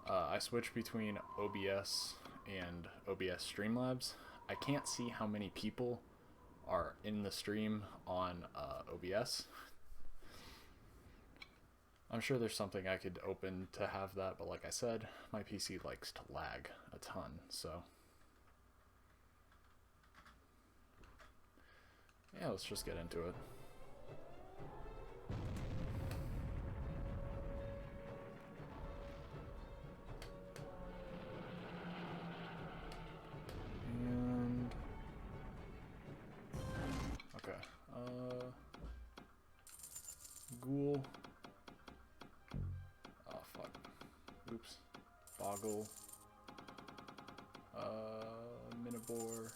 I switch between OBS and OBS Streamlabs. I can't see how many people are in the stream on OBS. I'm sure there's something I could open to have that, but like I said, my PC likes to lag a ton, so yeah, let's just get into it. And okay, Ghoul. Oh fuck. Oops. Boggle. Minibore.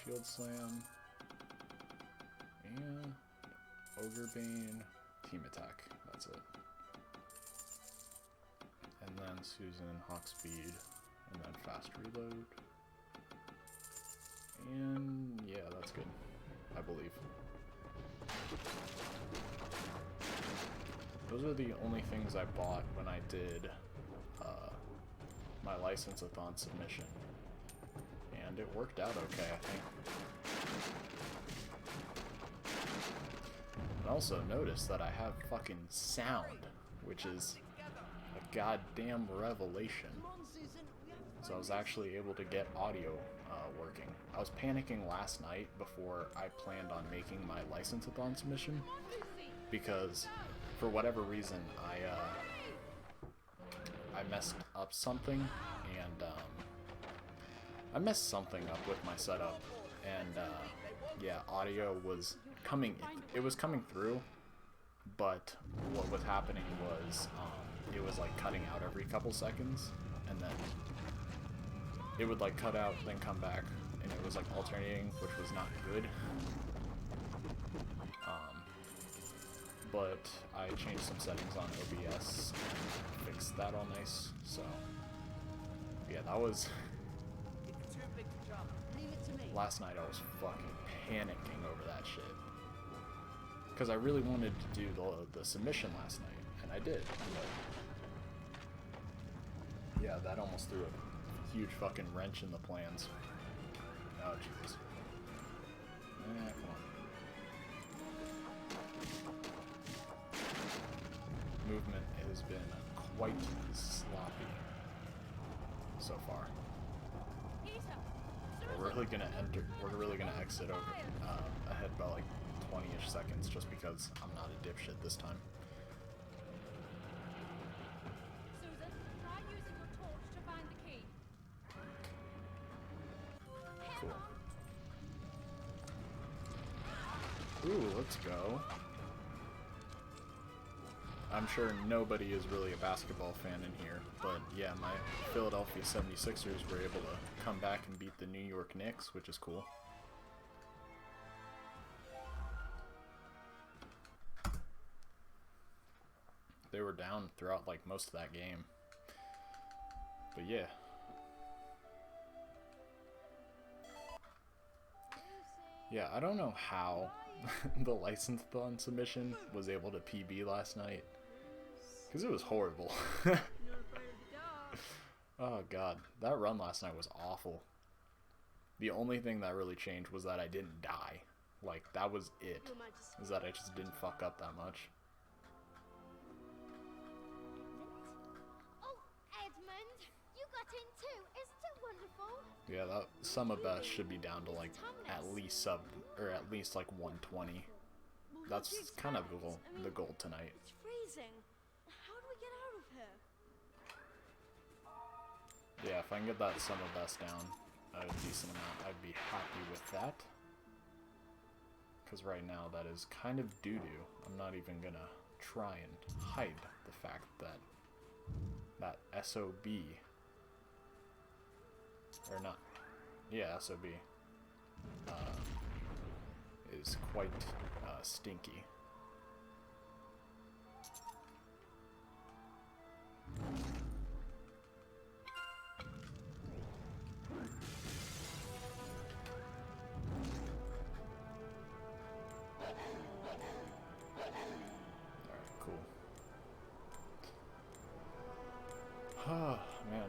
Shield Slam. And Ogre Bane. Team Attack. That's it. And then Susan, Hawk Speed. And then Fast Reload. And yeah, that's good. I believe. Those are the only things I bought when I did my license-a-thon submission. And it worked out okay, I think. I also noticed that I have fucking sound, which is a goddamn revelation. So I was actually able to get audio working. I was panicking last night before I planned on making my license-a-thon submission because for whatever reason I messed up something, and I messed something up with my setup, and yeah, audio was coming, it was coming through, but what was happening was it was like cutting out every couple seconds, and then it would like cut out, then come back, and it was like alternating, which was not good. But I changed some settings on OBS and fixed that all nice, so yeah, that was... Last night I was fucking panicking over that shit. Because I really wanted to do the submission last night, and I did, but yeah, that almost threw a huge fucking wrench in the plans. Oh, Jesus. Eh, come on. Movement has been quite sloppy so far. We're really gonna exit over ahead by like 20-ish seconds just because I'm not a dipshit this time. Susan, try using your torch to find the key. Cool. Ooh, let's go. I'm sure nobody is really a basketball fan in here, but yeah, my Philadelphia 76ers were able to come back and beat the New York Knicks, which is cool. They were down throughout like most of that game. But yeah. Yeah, I don't know how the license-a-thon submission was able to PB last night. Because it was horrible. Oh god, that run last night was awful. The only thing that really changed was that I didn't die. Like, that was it. Is that I just didn't fuck up that much. Oh, Edmund, you got in too. Isn't it wonderful? Yeah, that summer best should be down to like at least at least like 120. That's kind of the goal tonight. It's freezing. How do we get out of here? Yeah, if I can get that summer best down a decent amount, I'd be happy with that. Because right now that is kind of doo-doo. I'm not even gonna try and hide the fact that that SOB, or not, yeah, SOB, is quite stinky. Oh, man.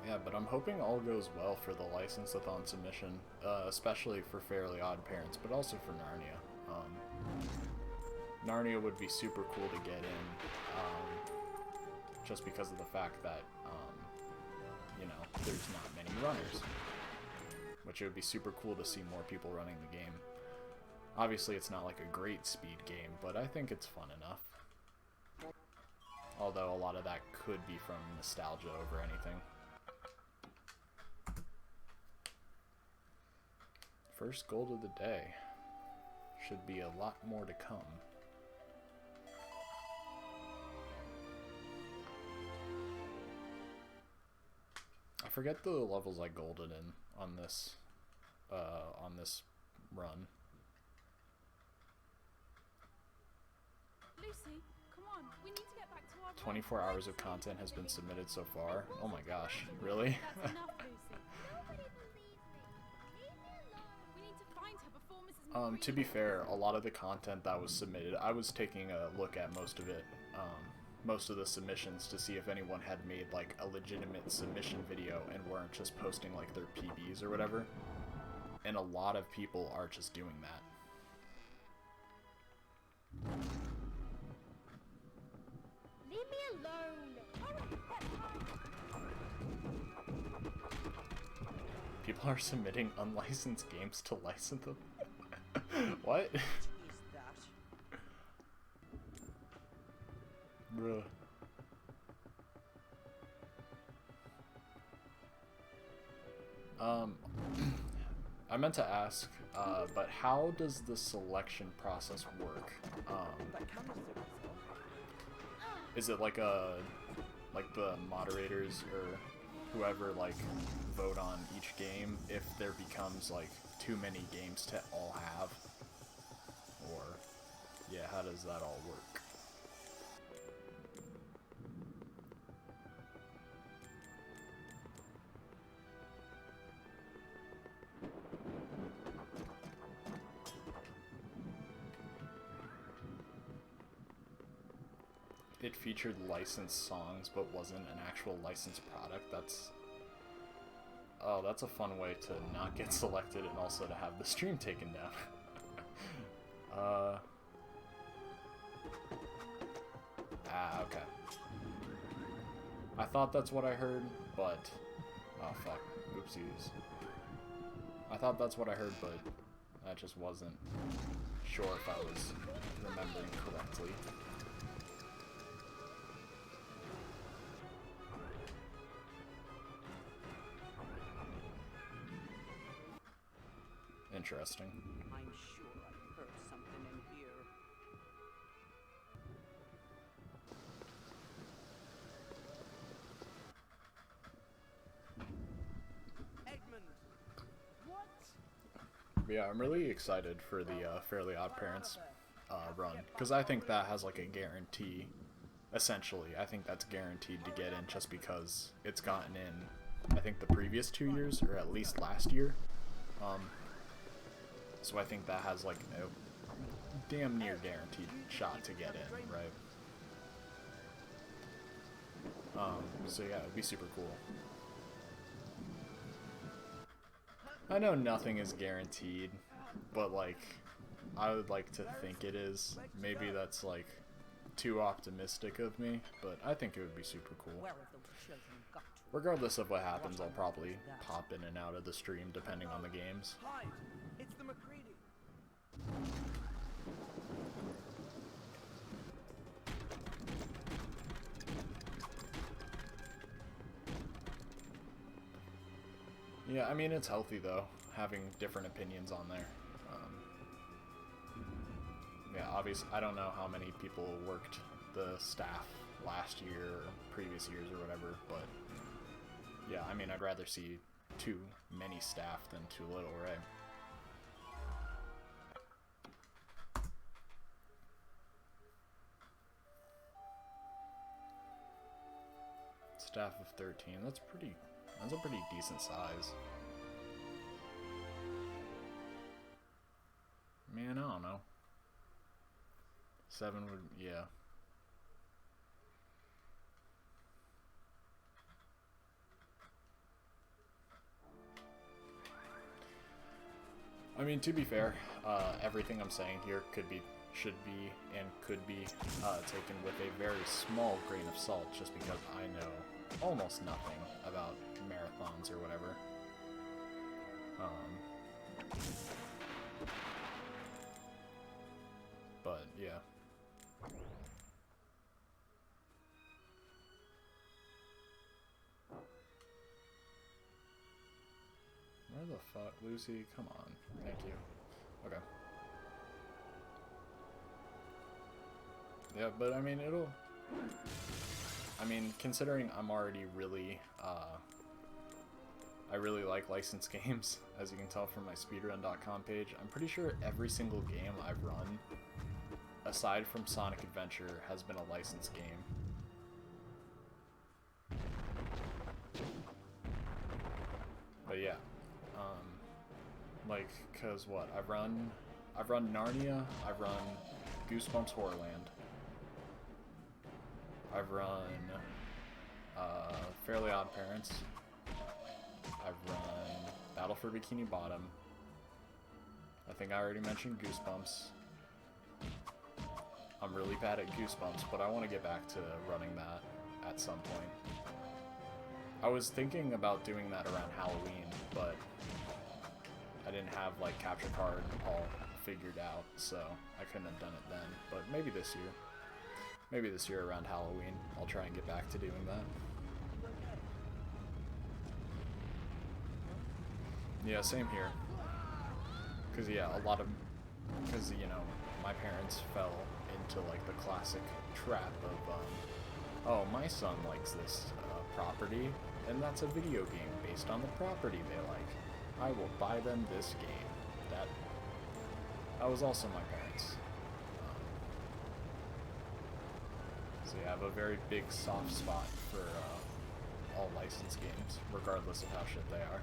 Yeah, but I'm hoping all goes well for the license-a-thon submission, especially for Fairly Odd Parents, but also for Narnia. Narnia would be super cool to get in, just because of the fact that, you know, there's not many runners. Which it would be super cool to see more people running the game. Obviously, it's not like a great speed game, but I think it's fun enough. Although a lot of that could be from nostalgia over anything. First gold of the day. Should be a lot more to come. I forget the levels I golded in on this run. Lucy, come on. We need to get back to our 24 hours of content has been submitted so far. Oh my gosh, really? That's enough, Lucy. Nobody believes me. Leave me alone. We need to find her before Mrs. To be fair, a lot of the content that was submitted, I was taking a look at most of it, most of the submissions to see if anyone had made like a legitimate submission video and weren't just posting like their PBs or whatever. And a lot of people are just doing that. Leave me alone. People are submitting unlicensed games to license them? What? Is that? Bruh. I meant to ask, but how does the selection process work? That camera's so Is it like the moderators or whoever like vote on each game if there becomes like too many games to all have? Or, yeah, how does that all work? It featured licensed songs but wasn't an actual licensed product. That's a fun way to not get selected and also to have the stream taken down. Okay. I thought that's what I heard, but oh fuck, oopsies. I thought that's what I heard, but I just wasn't sure if I was remembering correctly. Interesting. I'm sure I heard something in here. Edmund! What? Yeah, I'm really excited for the Fairly Odd Parents run, because I think that has like a guarantee, essentially. I think that's guaranteed to get in just because it's gotten in, I think, the previous 2 years, or at least last year. So I think that has like a damn near guaranteed shot to get in, right? So yeah, it'd be super cool. I know nothing is guaranteed, but like, I would like to think it is. Maybe that's like too optimistic of me, but I think it would be super cool. Where have those children got to? Regardless of what happens, I'll probably pop in and out of the stream depending on the games. Hide! It's the McCready! Yeah, I mean, it's healthy though, having different opinions on there. Yeah, obviously, I don't know how many people worked the staff last year or previous years or whatever, but yeah, I mean, I'd rather see too many staff than too little, right? Staff of 13, that's a pretty decent size. Man, I don't know. 7 would, yeah. I mean, to be fair, everything I'm saying here could be, should be, and could be taken with a very small grain of salt, just because I know almost nothing about marathons or whatever. But yeah. Where the fuck, Lucy? Come on. Thank you. Okay. Yeah, but I mean, it'll... I mean, considering I'm already really, I really like licensed games, as you can tell from my speedrun.com page, I'm pretty sure every single game I've run, aside from Sonic Adventure, has been a licensed game. But yeah. Like, cause what? I've run Narnia, I've run Goosebumps Horrorland, I've run Fairly Odd Parents, I've run Battle for Bikini Bottom, I think I already mentioned Goosebumps. I'm really bad at Goosebumps, but I want to get back to running that at some point. I was thinking about doing that around Halloween, but I didn't have like capture card all figured out, so I couldn't have done it then. But maybe this year around Halloween, I'll try and get back to doing that. Yeah, same here. Cause yeah, cause you know, my parents fell into like the classic trap of, oh, my son likes this property, and that's a video game based on the property they like. I will buy them this game. That was also my parents. So yeah, I have a very big soft spot for all licensed games, regardless of how shit they are.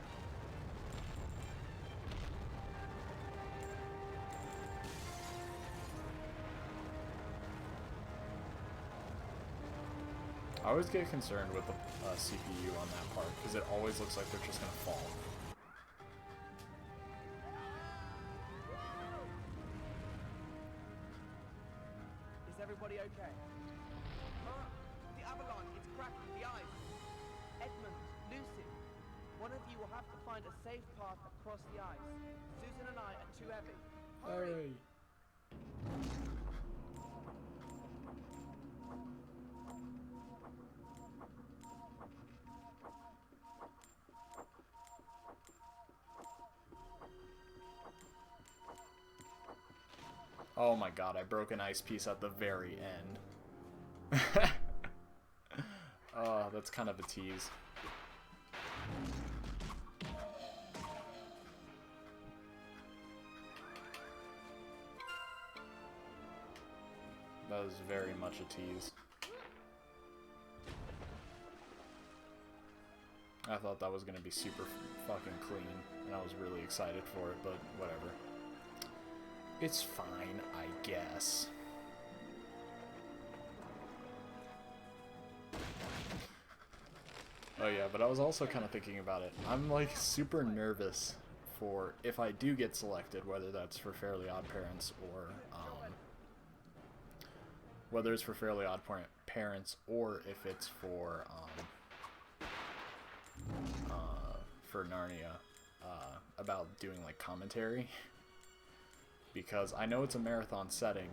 I always get concerned with the CPU on that part, because it always looks like they're just going to fall. Is everybody okay? The avalanche, it's cracking the ice. Edmund, Lucy, one of you will have to find a safe path across the ice. Susan and I are too heavy. Hurry! Oh my god, I broke an ice piece at the very end. Oh, that's kind of a tease. That was very much a tease. I thought that was going to be super fucking clean, and I was really excited for it, but whatever. It's fine, I guess. Oh yeah, but I was also kind of thinking about it. I'm like super nervous for if I do get selected, whether that's for Fairly Odd Parents or whether it's for Fairly Odd Parents or if it's for Narnia, about doing like commentary. Because I know it's a marathon setting,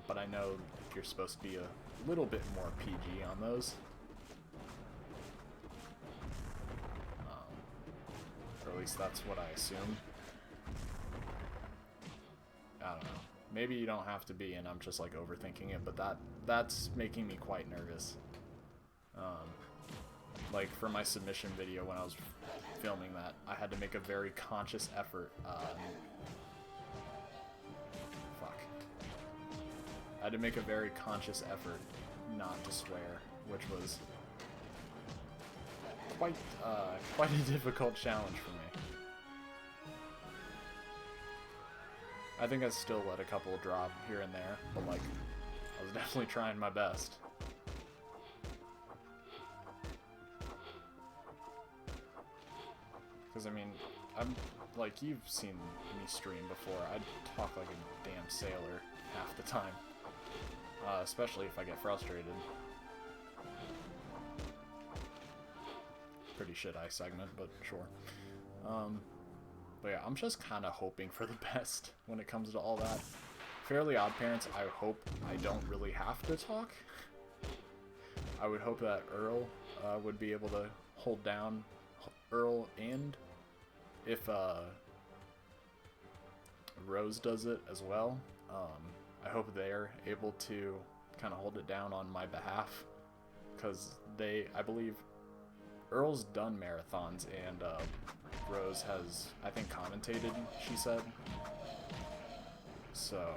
but I know you're supposed to be a little bit more PG on those. Or at least that's what I assume. I don't know. Maybe you don't have to be, and I'm just like overthinking it, but that's making me quite nervous. Like for my submission video when I was filming that, I had to make a very conscious effort. I had to make a very conscious effort not to swear, which was quite a difficult challenge for me. I think I still let a couple drop here and there, but like, I was definitely trying my best. Because I mean, like, you've seen me stream before. I talk like a damn sailor half the time. Especially if I get frustrated. Pretty shit eye segment, but sure. But yeah, I'm just kind of hoping for the best when it comes to all that. Fairly Odd Parents, I hope I don't really have to talk. I would hope that Earl would be able to hold down Earl, and if Rose does it as well, I hope they're able to kind of hold it down on my behalf, because I believe Earl's done marathons, and Rose has, I think, commentated, she said. So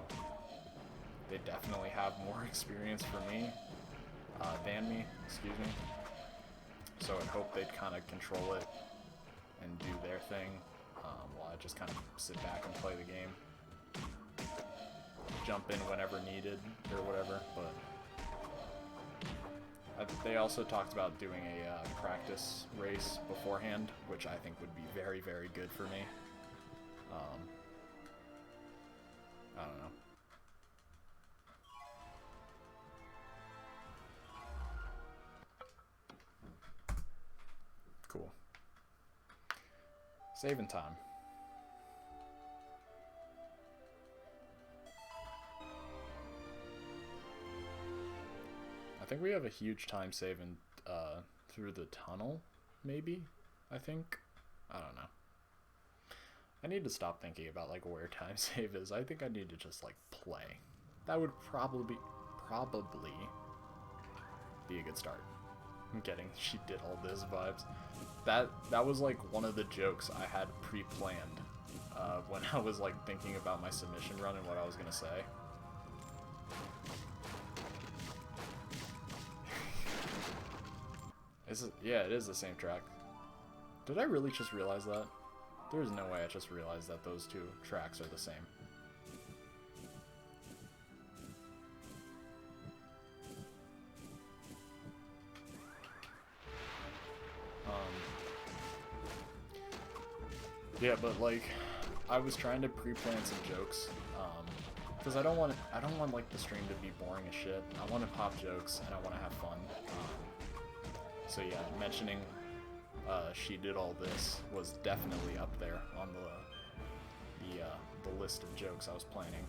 they definitely have more experience than me, excuse me. So I'd hope they'd kind of control it and do their thing, while I just kind of sit back and play the game. Jump in whenever needed or whatever, but they also talked about doing a practice race beforehand, which I think would be very, very good for me. I don't know. Cool. Saving time. I think we have a huge time saving through the tunnel, maybe? I think? I don't know. I need to stop thinking about like where time save is. I think I need to just like play. That would probably be a good start. I'm getting she did all this vibes. That was like one of the jokes I had pre-planned when I was like thinking about my submission run and what I was gonna say. Yeah, it is the same track. Did I really just realize that? There's no way I just realized that those two tracks are the same. Yeah, but like, I was trying to pre-plan some jokes, because I don't want like the stream to be boring as shit. I want to pop jokes and I want to have fun. So yeah, mentioning she did all this was definitely up there on the list of jokes I was planning.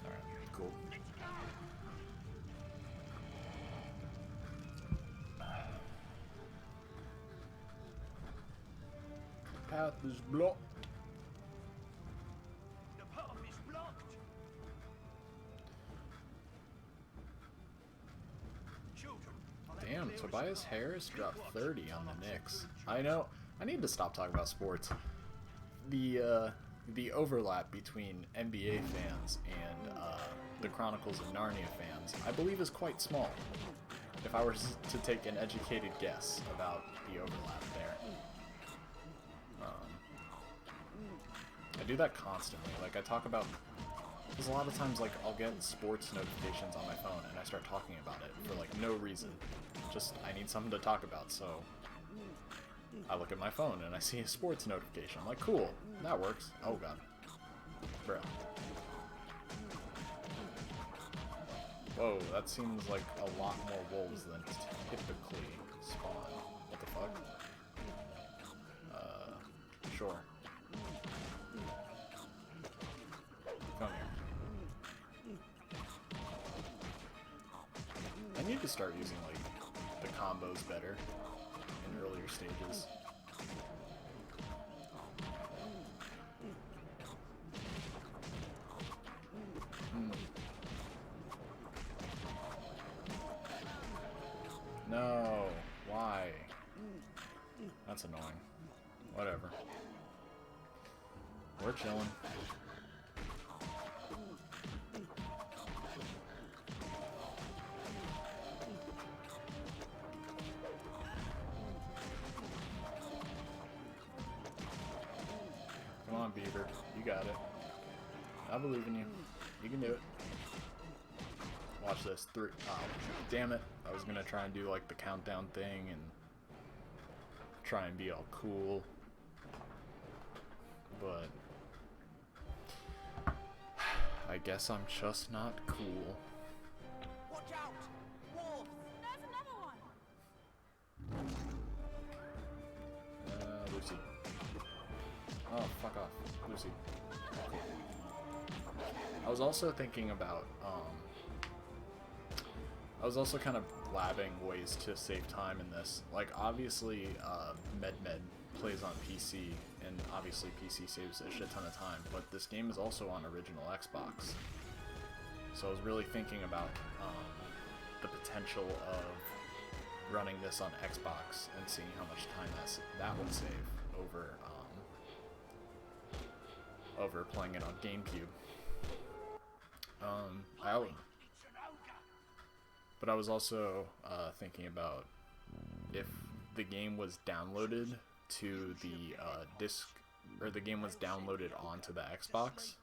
Alright, cool. Path is blocked. The path is blocked. Children. Damn, Tobias Harris dropped 30 on the Knicks. I know. I need to stop talking about sports. The overlap between NBA fans and the Chronicles of Narnia fans, I believe, is quite small. If I were to take an educated guess about the overlap there. I do that constantly. Like, I talk about... Because a lot of times, like, I'll get sports notifications on my phone, and I start talking about it for, like, no reason. Just, I need something to talk about, so... I look at my phone, and I see a sports notification. I'm like, cool, that works. Oh, God. Bro. Whoa, that seems like a lot more wolves than typically spawn. What the fuck? Sure. Come here. I need to start using, like, the combos better in earlier stages. No, why? That's annoying. Whatever. We're chilling. Come on, Beaver. You got it. I believe in you. You can do it. Watch this. 3. Oh, damn it. I was gonna try and do like the countdown thing and try and be all cool. But I guess I'm just not cool. Watch out! Wolves! There's another one. Lucy. Oh, fuck off. Lucy. Cool. I was also thinking about, I was also kind of blabbing ways to save time in this. Like, obviously, MedMed plays on PC, and obviously PC saves a shit ton of time, but this game is also on original Xbox. So I was really thinking about the potential of running this on Xbox and seeing how much time that would save over playing it on GameCube. But I was also thinking about if the game was downloaded to the disc, or the game was downloaded onto the Xbox.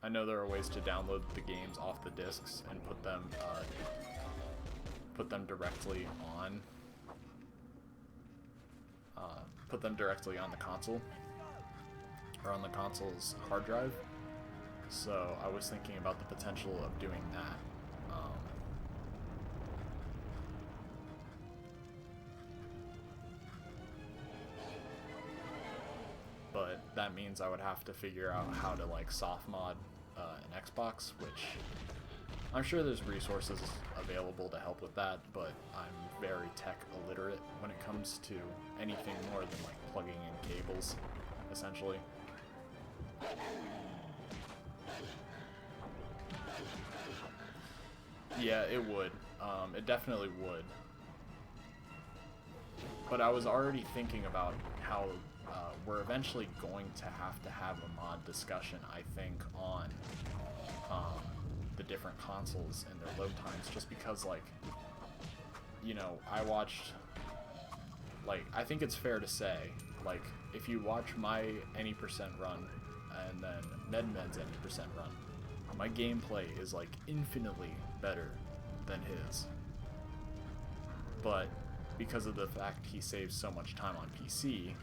I know there are ways to download the games off the discs and put them directly on the console, or on the console's hard drive. So I was thinking about the potential of doing that. But that means I would have to figure out how to like soft mod an Xbox, which I'm sure there's resources available to help with that, but I'm very tech illiterate when it comes to anything more than like plugging in cables, essentially. Yeah, it would. It definitely would. But I was already thinking about how we're eventually going to have a mod discussion, I think, on the different consoles and their load times, just because, like, you know, I watched, like, I think it's fair to say, like, if you watch my any% run and then MedMed's any% run, my gameplay is like infinitely better than his. But because of the fact he saves so much time on PC,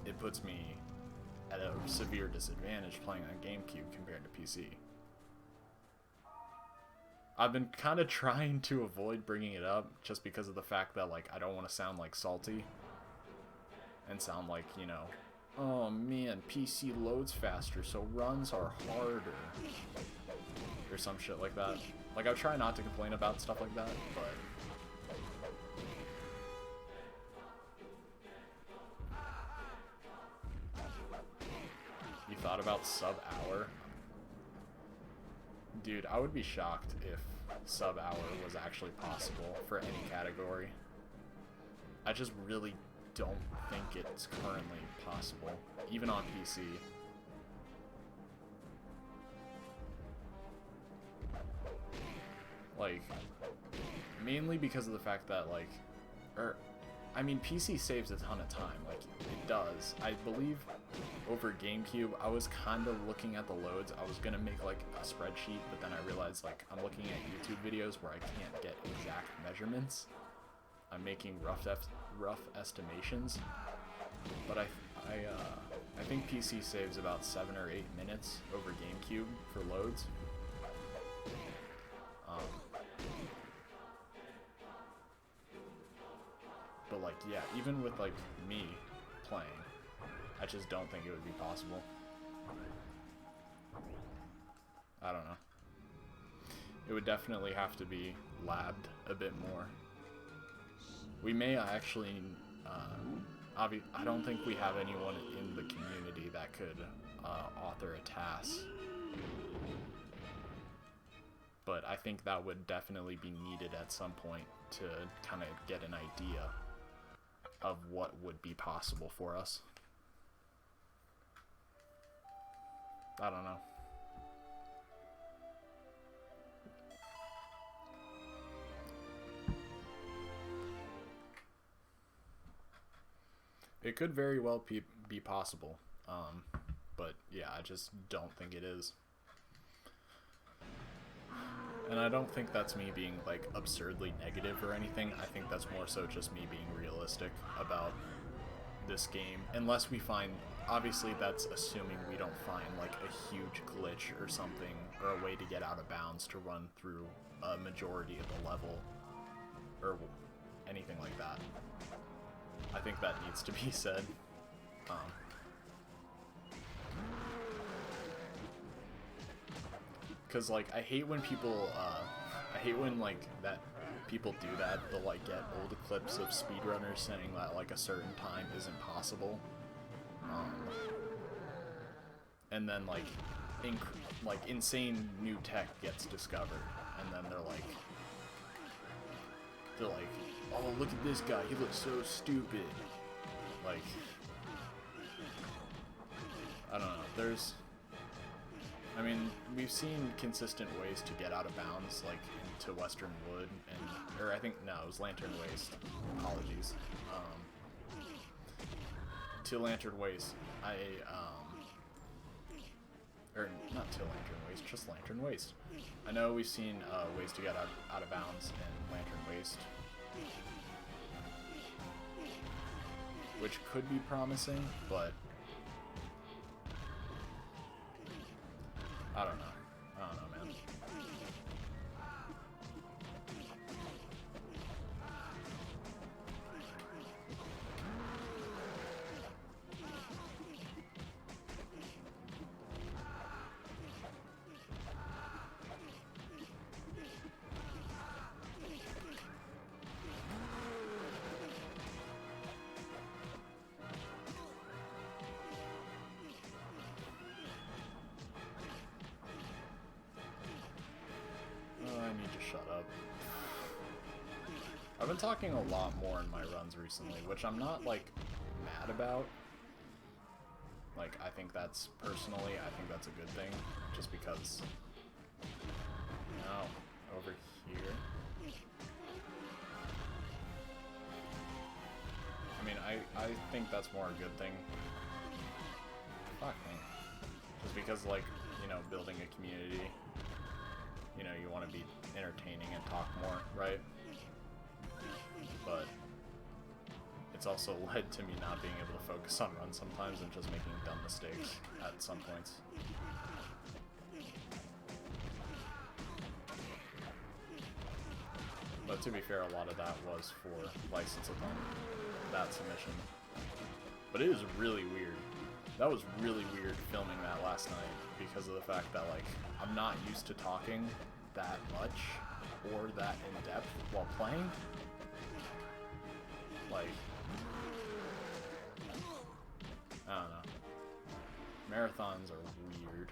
it puts me at a severe disadvantage playing on GameCube compared to PC. I've been kind of trying to avoid bringing it up just because of the fact that, like, I don't want to sound like salty and sound like, you know, oh man, PC loads faster, so runs are harder, or some shit like that. Like, I try not to complain about stuff like that, but you thought about sub-hour? Dude, I would be shocked if sub-hour was actually possible for any category. I just really don't think it's currently possible, even on PC. Like, mainly because of the fact that, like, I mean, PC saves a ton of time, like, it does. I believe over GameCube, I was kind of looking at the loads. I was gonna make, like, a spreadsheet, but then I realized, like, I'm looking at YouTube videos where I can't get exact measurements. I'm making rough estimations, but I think PC saves about 7 or 8 minutes over GameCube for loads. But, like, yeah, even with, like, me playing, I just don't think it would be possible. I don't know. It would definitely have to be labbed a bit more. We may actually, I don't think we have anyone in the community that could author a task. But I think that would definitely be needed at some point to kind of get an idea of what would be possible for us. I don't know. It could very well be possible. But yeah, I just don't think it is. And I don't think that's me being like absurdly negative or anything. I think that's more so just me being realistic about this game. Unless we find, obviously that's assuming we don't find like a huge glitch or something, or a way to get out of bounds to run through a majority of the level, or anything like that. I think that needs to be said. Because like I hate when people like that people do that. They'll like get old clips of speedrunners saying that like a certain time isn't possible, and then like insane new tech gets discovered, and then they're like, oh, look at this guy, he looks so stupid. Like, I don't know, I mean, we've seen consistent ways to get out of bounds, like into Western Wood, or I think, no, it was Lantern Waste, apologies. To Lantern Waste, or not to Lantern Waste, just Lantern Waste. I know we've seen ways to get out of bounds in Lantern Waste, which could be promising, but I don't know. Man. I need to shut up. I've been talking a lot more in my runs recently, which I'm not, like, mad about. Like, I think that's, personally, I think that's a good thing, just because, no, over here. I mean, I think that's more a good thing. Fuck me. Just because, like, you know, building a community, you know, you want to be entertaining and talk more, right? But it's also led to me not being able to focus on runs sometimes and just making dumb mistakes at some points. But to be fair, a lot of that was for license-a-thon, that submission. But it is really weird. That was really weird filming that last night because of the fact that, like, I'm not used to talking that much or that in depth while playing. Like, I don't know. Marathons are weird.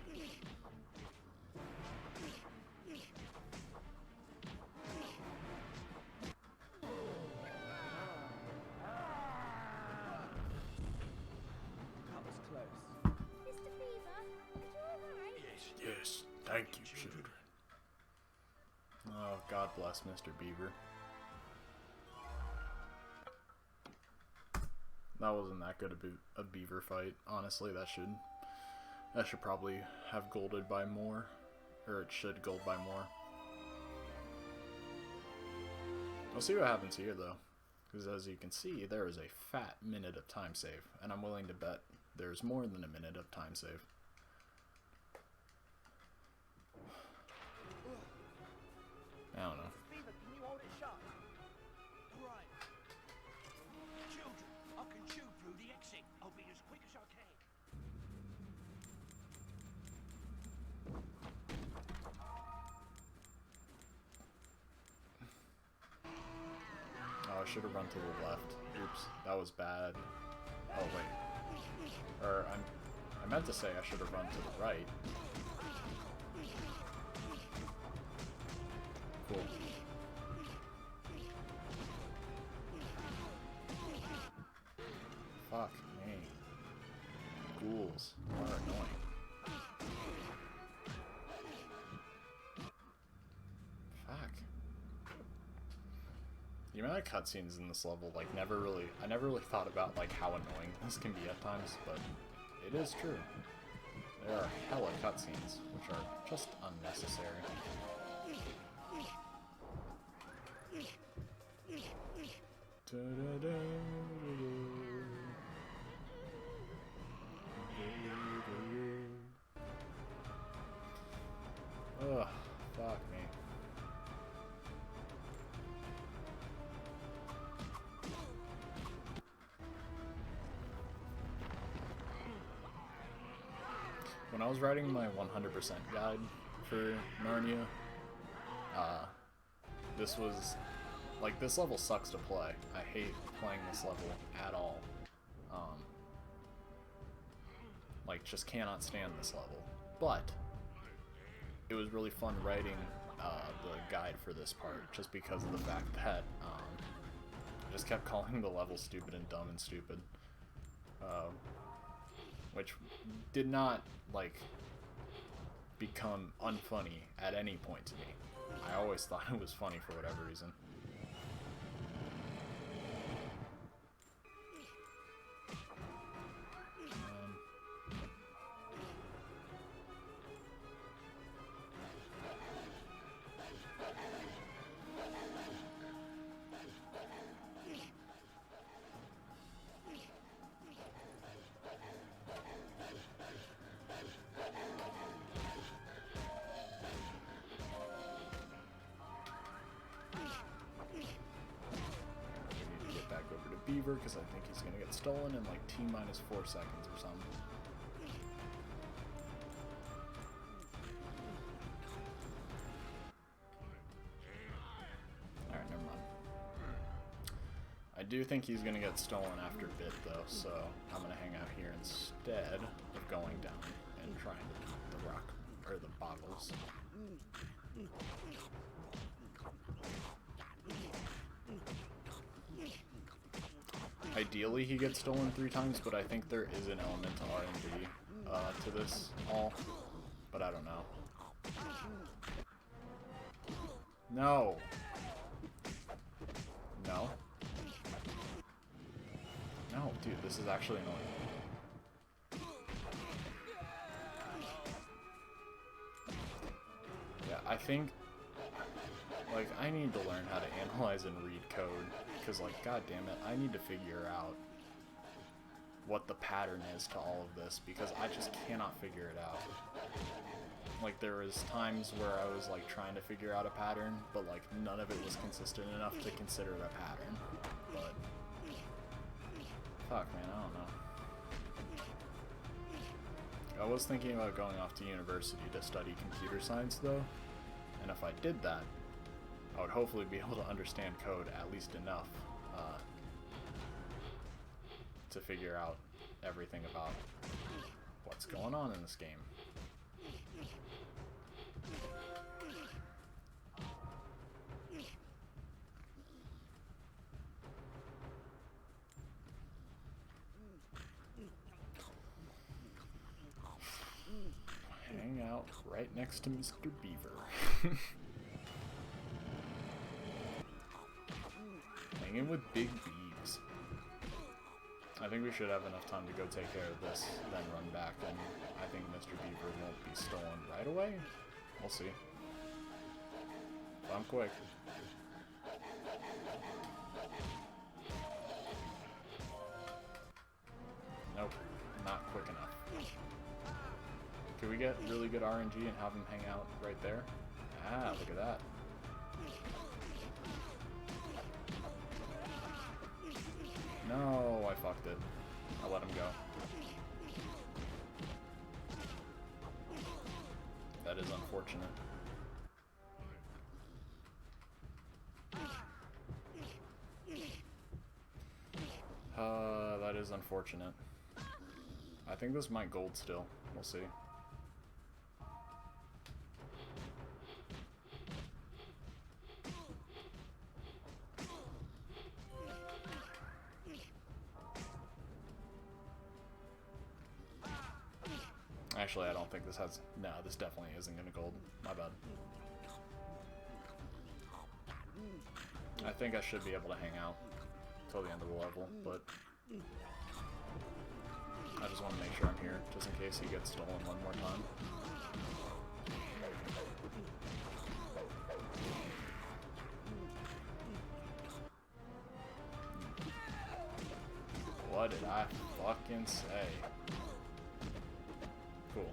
That was close. Mr. Beaver, are you alright? Yes, thank you, children. Oh, God bless Mr. Beaver. That wasn't that good a beaver fight. Honestly, that should probably have golded by more, or it should gold by more. We'll see what happens here, though, because as you can see, there is a fat minute of time save, and I'm willing to bet there's more than a minute of time save. I don't know. Beaver, can you hold it shut? Right. Children, I can shoot through the exit. I'll be as quick as I can. Oh, I should have run to the left. Oops, that was bad. Oh wait, or I meant to say I should have run to the right. Cool. Fuck me. Ghouls are annoying. Fuck. The amount of cutscenes in this level, like, I never really thought about, like, how annoying this can be at times, but it is true. There are hella cutscenes, which are just unnecessary. Ugh, fuck me. When I was writing my 100% guide for Narnia, this was, like, this level sucks to play. I hate playing this level at all. Like, just cannot stand this level. But it was really fun writing the guide for this part, just because of the fact that I just kept calling the level stupid and dumb and stupid. Which did not, like, become unfunny at any point to me. I always thought it was funny for whatever reason. Beaver, because I think he's gonna get stolen in like T-minus 4 seconds or something. Alright, never mind. I do think he's gonna get stolen after a bit though, so I'm gonna hang out here instead of going down and trying to beat the rock, or the boggles. Ideally, he gets stolen 3 times, but I think there is an element to RNG to this all. But I don't know. No. No. No, dude, this is actually annoying. Yeah, I think, like, I need to learn how to analyze and read code. Because, like, god damn it, I need to figure out what the pattern is to all of this, because I just cannot figure it out. Like, there was times where I was, like, trying to figure out a pattern, but, like, none of it was consistent enough to consider it a pattern. But, fuck, man, I don't know. I was thinking about going off to university to study computer science, though, and if I did that, I would hopefully be able to understand code at least enough to figure out everything about what's going on in this game. Hang out right next to Mr. Beaver. Hanging with Big Beaves. I think we should have enough time to go take care of this, then run back, and I think Mr. Beaver won't be stolen right away. We'll see. If I'm quick. Nope, not quick enough. Can we get really good RNG and have him hang out right there? Ah, look at that. No, I fucked it. I let him go. That is unfortunate. That is unfortunate. I think this might gold still. We'll see. Actually, I don't think this has... No, this definitely isn't gonna gold. My bad. I think I should be able to hang out till the end of the level, but I just want to make sure I'm here, just in case he gets stolen one more time. What did I fucking say? Cool.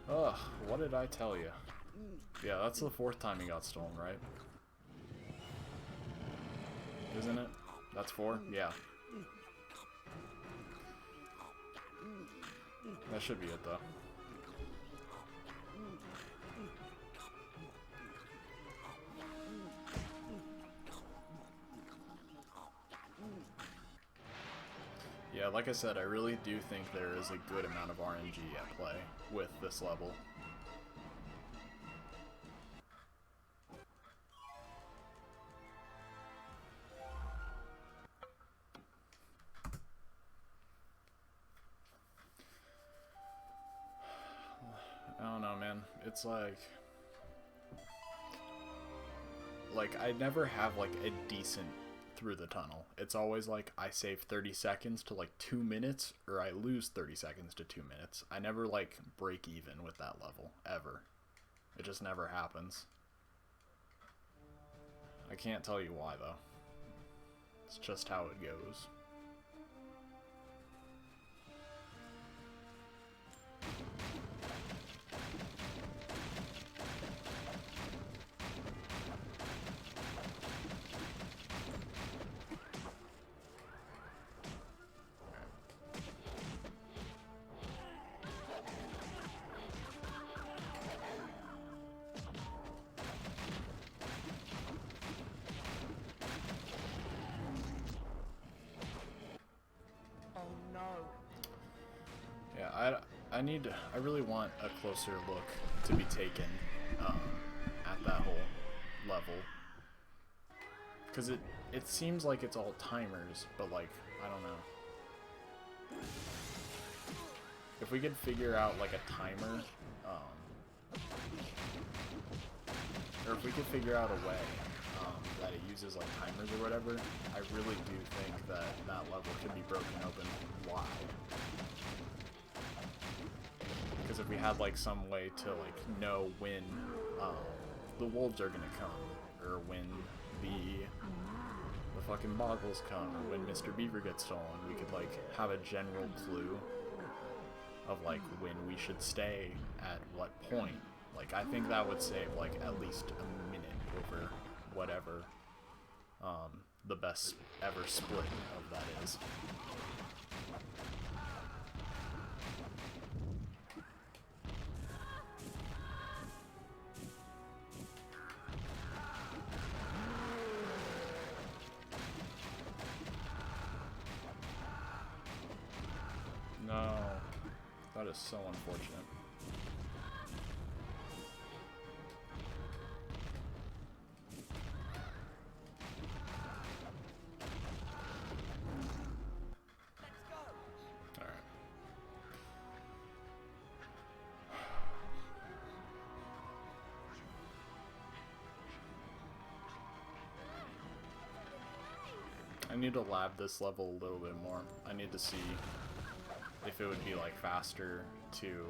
Ugh, what did I tell you? Yeah, that's the 4th time he got stolen, right? Isn't it? That's 4? Yeah. That should be it, though. Yeah, like I said, I really do think there is a good amount of RNG at play with this level. I don't know, man. It's like I never have like a decent through the tunnel. It's always like I save 30 seconds to like 2 minutes, or I lose 30 seconds to 2 minutes. I never like break even with that level, ever. It just never happens. I can't tell you why though. It's just how it goes. Yeah, I really want a closer look to be taken at that whole level, because it seems like it's all timers, but like I don't know. If we could figure out like a timer, or if we could figure out a way that it uses like timers or whatever, I really do think that that level could be broken open wide. Because if we had like some way to like know when the wolves are gonna come, or when the fucking boggles come, or when Mr. Beaver gets stolen, we could like have a general clue of like when we should stay at what point. Like I think that would save like at least a minute over whatever the best ever split of that is. No, that is so unfortunate. I need to lab this level a little bit more. I need to see if it would be like faster to,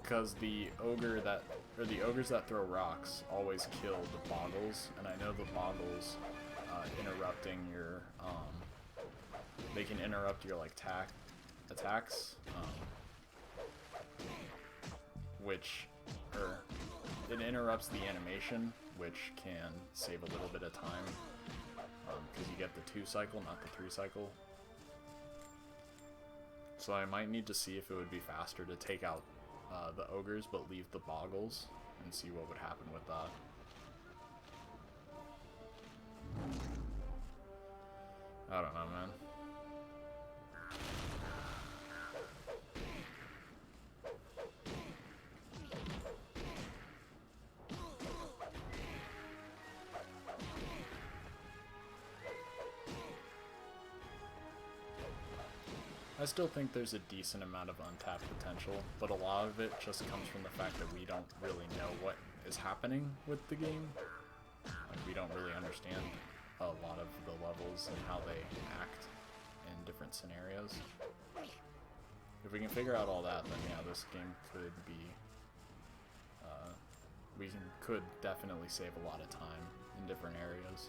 because the ogres that throw rocks always kill the boggles, and I know the boggles interrupting your, they can interrupt your like attacks, it interrupts the animation, which can save a little bit of time, because you get the 2 cycle, not the 3 cycle. So I might need to see if it would be faster to take out the ogres but leave the boggles, and see what would happen with that. I don't know, man. I still think there's a decent amount of untapped potential, but a lot of it just comes from the fact that we don't really know what is happening with the game. Like, we don't really understand a lot of the levels and how they act in different scenarios. If we can figure out all that, then yeah, this game could be, could definitely save a lot of time in different areas.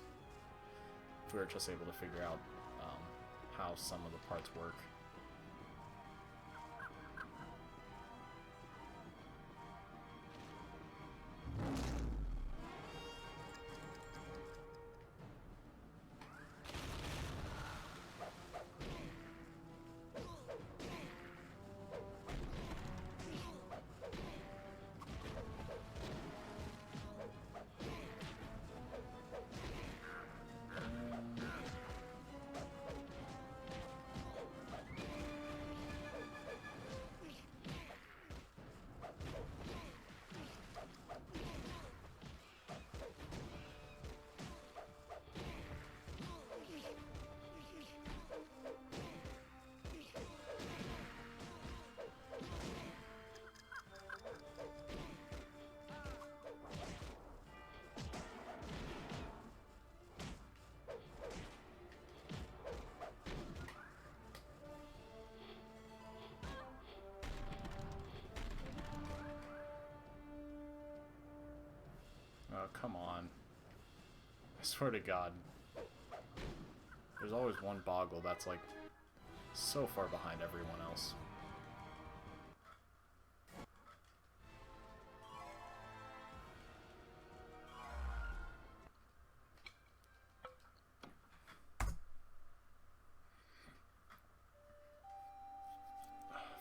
If we were just able to figure out how some of the parts work. Oh, come on. I swear to God. There's always one boggle that's like so far behind everyone else.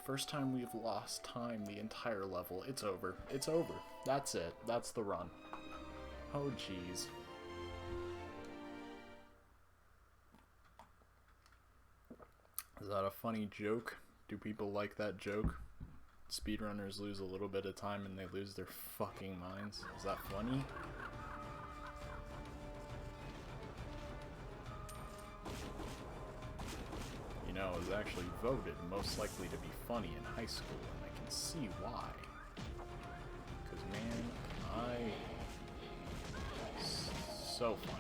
First time we've lost time the entire level. It's over. It's over. That's it. That's the run. Oh, jeez. Is that a funny joke? Do people like that joke? Speedrunners lose a little bit of time and they lose their fucking minds. Is that funny? You know, it was actually voted most likely to be funny in high school, and I can see why. Because, man, so funny.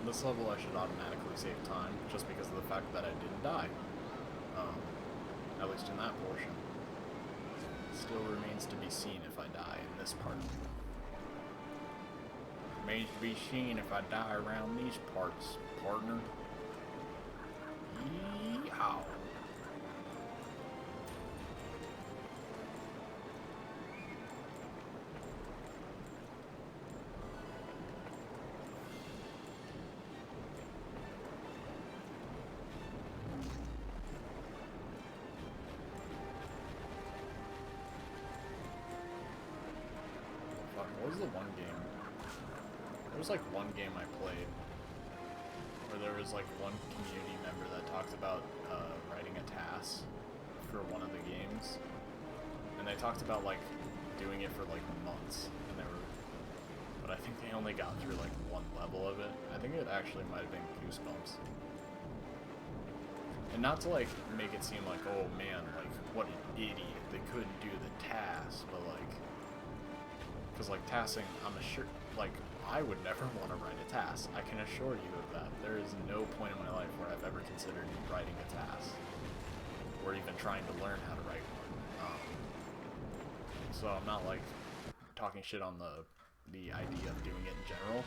This level I should automatically save time, just because of the fact that I didn't die. At least in that portion. Still remains to be seen if I die in this part. Remains to be seen if I die around these parts, partner. Yeehaw. What was the one game? There was like one game I played where there was like one community member that talked about writing a task for one of the games, and they talked about like doing it for like months, and but I think they only got through like one level of it. I think it actually might have been Goosebumps. And not to like make it seem like, oh man, like what an idiot, they couldn't do the task, but like, because like tassing, like I would never want to write a task. I can assure you of that. There is no point in my life where I've ever considered writing a task, or even trying to learn how to write one. So I'm not like talking shit on the idea of doing it in general.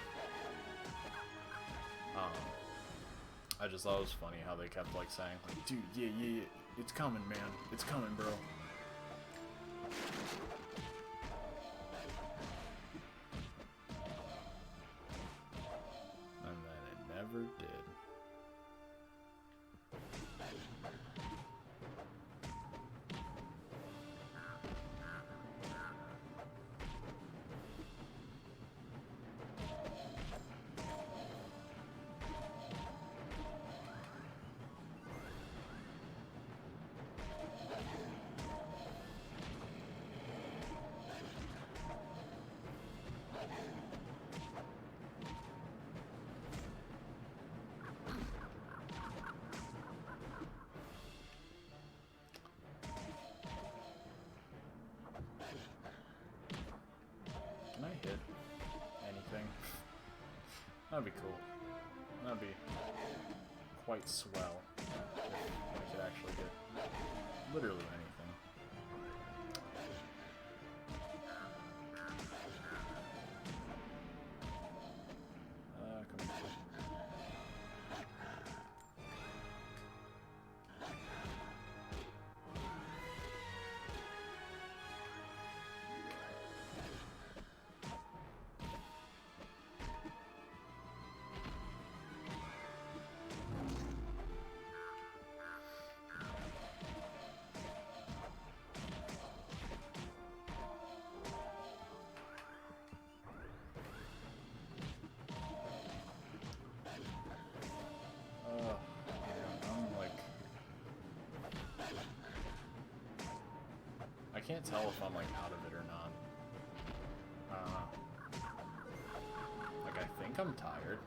I just thought it was funny how they kept like saying like, dude, yeah, it's coming, man, it's coming, bro. Never did. hit anything. That'd be cool. That'd be quite swell if I could actually get literally anything. Come on. I can't tell if I'm like out of it or not. Like I think I'm tired.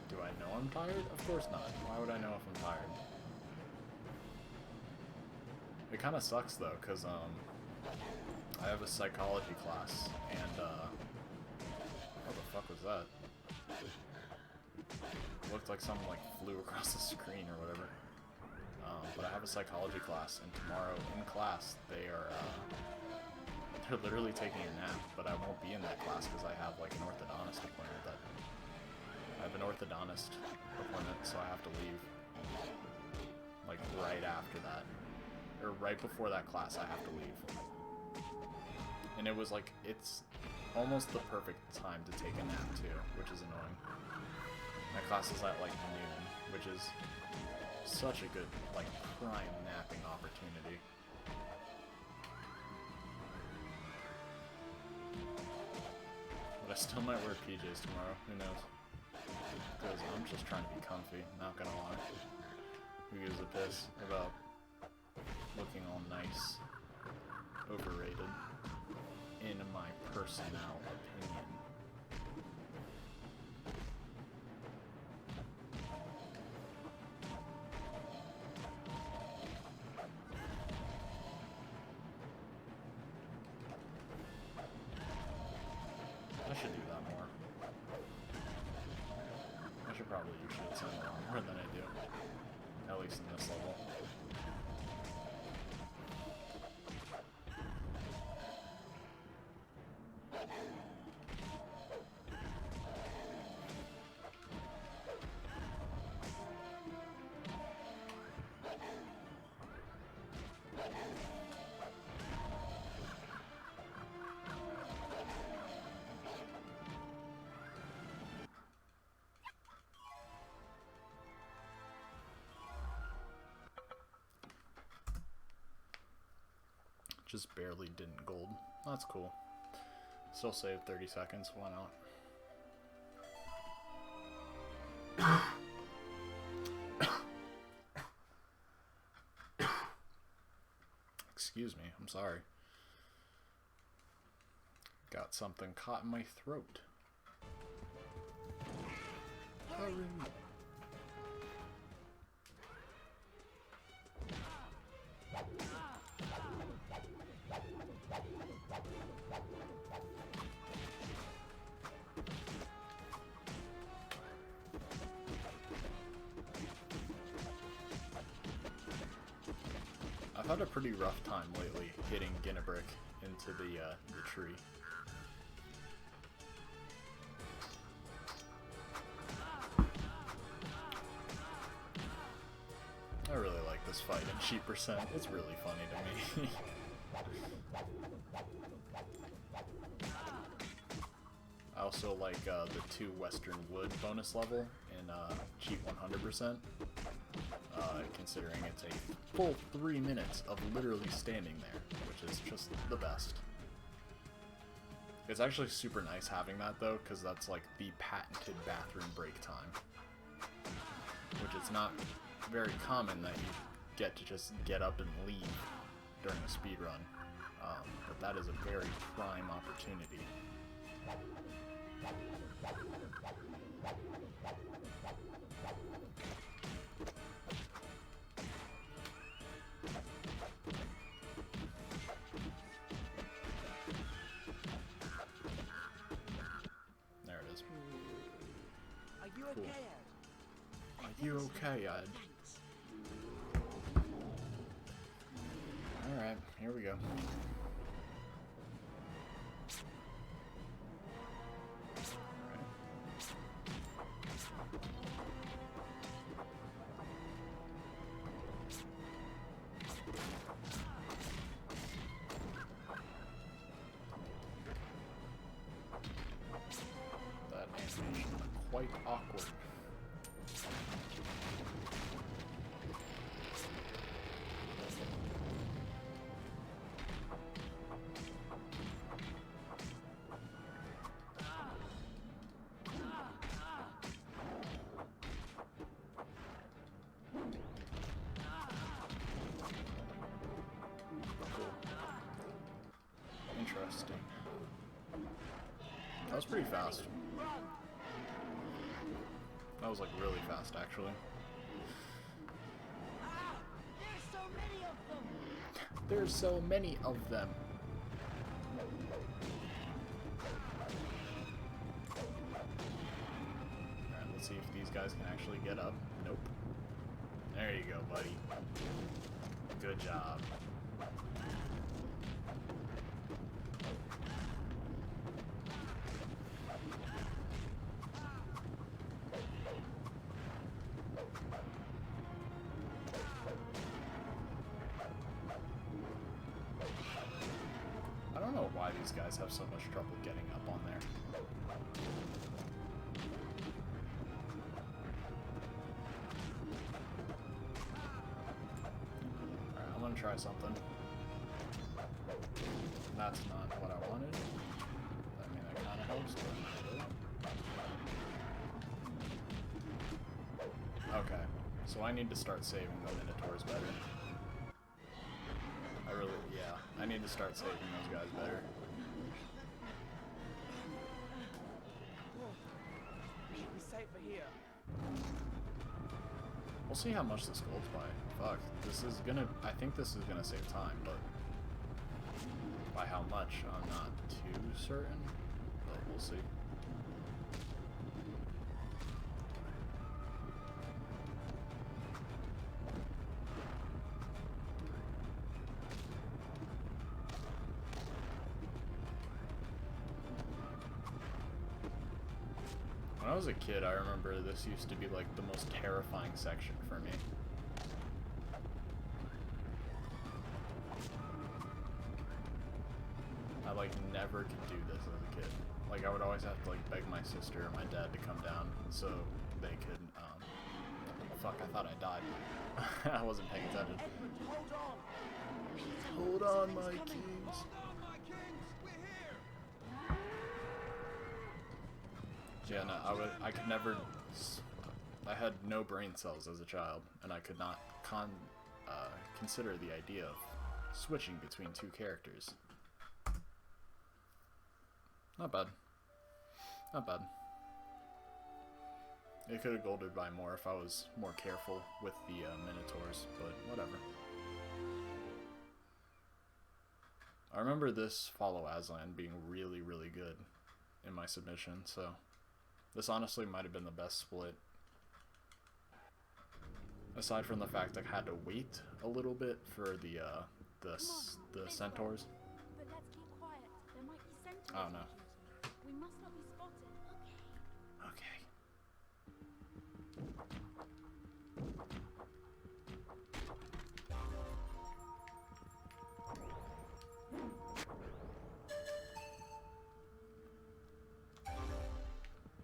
Do I know I'm tired? Of course not. Why would I know if I'm tired? It kind of sucks though, cause I have a psychology class, and what the fuck was that? It looked like something like flew across the screen or whatever. But I have a psychology class, and tomorrow in class they're literally taking a nap. But I won't be in that class because I have like an orthodontist appointment. I have an orthodontist appointment, so I have to leave like right after that, or right before that class. I have to leave, and it was like it's almost the perfect time to take a nap too, which is annoying. My class is at like noon, which is such a good, like, prime napping opportunity. But I still might wear PJs tomorrow, who knows? Because I'm just trying to be comfy, not gonna lie. Who gives a piss about looking all nice? Overrated, in my personal opinion. I should do that more. I should probably use shit a lot more than I do. At least in this level. Just barely didn't gold. That's cool. Still saved 30 seconds, why not? Excuse me, I'm sorry. Got something caught in my throat. Hurry. I've had a pretty rough time lately hitting Ginnebrick into the tree. I really like this fight in cheap percent. It's really funny to me. I also like the 2 Western Wood bonus level in cheap 100%. Considering it's a full 3 minutes of literally standing there, which is just the best. It's actually super nice having that though, because that's like the patented bathroom break time. Which it's not very common that you get to just get up and leave during a speedrun. But that is a very prime opportunity. cool. okay, Ed? Are you okay, Ed? Alright, here we go. That animation is quite awkward. Interesting. That was pretty fast. That was like really fast, actually. There's so many of them. Alright, let's see if these guys can actually get up. Nope. There you go, buddy. Good job. I don't know why these guys have so much trouble getting up on there. Alright, I'm gonna try something. That's not what I wanted. I mean, that kind of helps, but okay, so I need to start saving the Minotaurs better. I need to start saving those guys better. We should be safer here. We'll see how much this gold's by. Fuck, this is gonna, I think this is gonna save time, but by how much, I'm not too certain, but we'll see. When I was a kid, I remember this used to be like the most terrifying section for me. I like never could do this as a kid. Like I would always have to like beg my sister or my dad to come down so they could, fuck, I thought I died. I wasn't paying attention. Edmund, hold on! Hold on, my kings. Hold on, my kings! We're here! Yeah, no, I could never, I had no brain cells as a child, and I could not consider the idea of switching between two characters. Not bad. Not bad. It could have golded by more if I was more careful with the Minotaurs, but whatever. I remember this Follow Aslan being really, really good in my submission, so this honestly might have been the best split. Aside from the fact I had to wait a little bit for the centaurs. But let's keep quiet. There might be centaurs. Oh no. We must not be spotted. Okay.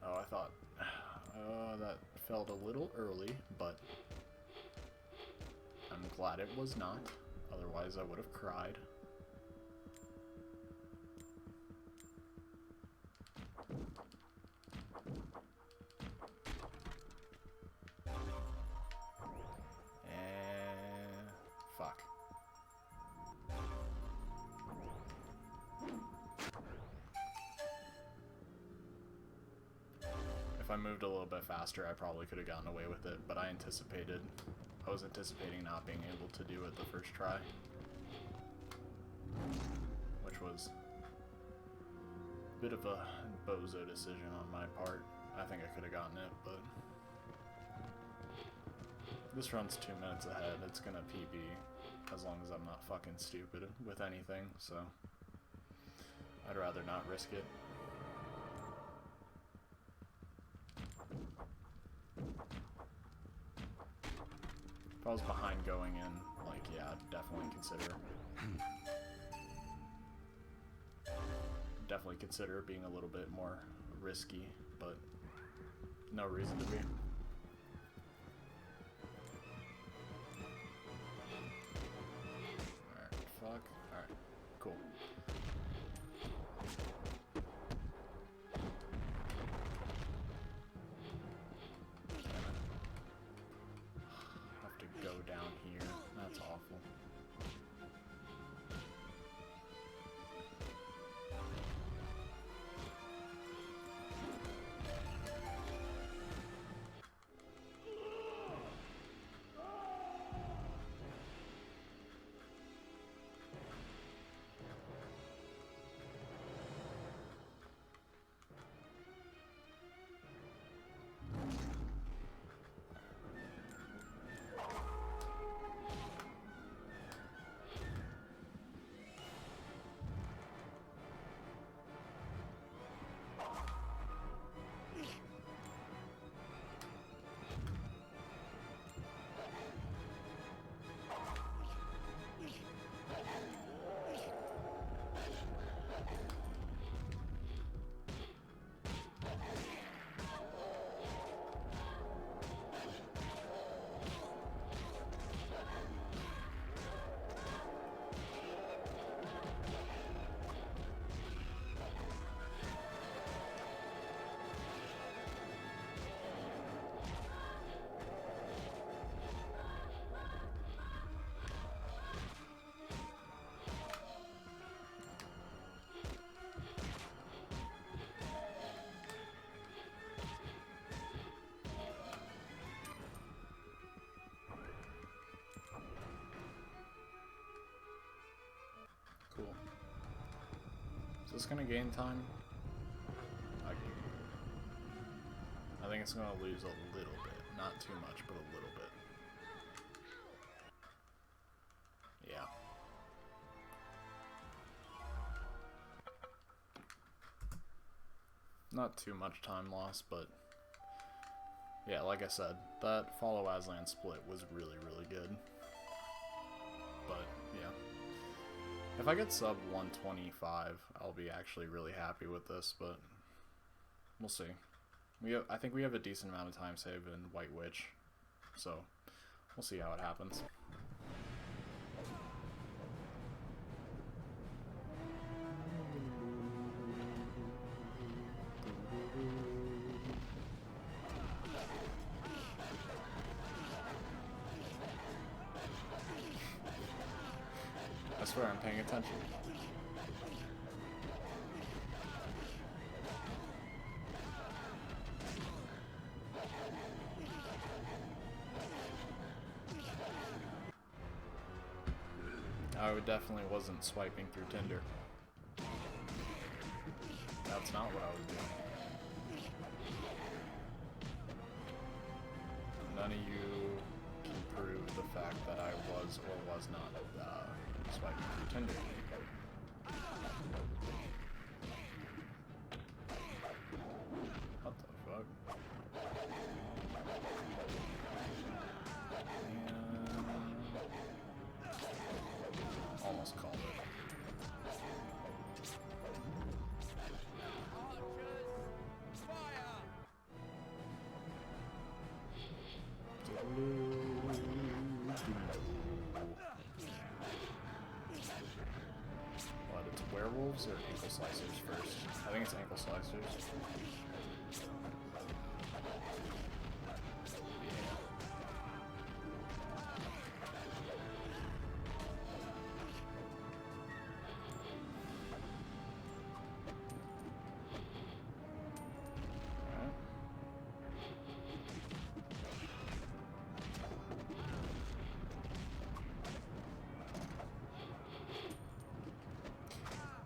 Oh, I thought that felt a little early, but I'm glad it was not. Otherwise, I would have cried. Fuck. If I moved a little bit faster, I probably could have gotten away with it, but I was anticipating not being able to do it the first try. Which was a bit of a bozo decision on my part, I think I could have gotten it, but this run's 2 minutes ahead. It's gonna PB as long as I'm not fucking stupid with anything, so I'd rather not risk it. If I was behind going in, like, yeah, I'd definitely consider being a little bit more risky, but no reason to be. Alright, fuck. Alright, cool. Have to go down here. That's awful. Cool. Is this gonna gain time? I think it's gonna lose a little bit. Not too much, but a little bit. Yeah. Not too much time loss, but yeah, like I said, that Follow Aslan split was really, really good. But yeah. If I get sub 125, I'll be actually really happy with this, but we'll see. I think we have a decent amount of time saved in White Witch, so we'll see how it happens. I swear I'm paying attention. I definitely wasn't swiping through Tinder. That's not what I was doing. None of you can prove the fact that I was or was not swiping through Tinder. What the fuck? Almost called it. What, it's werewolves or ankle slicers first? I think it's ankle slicers.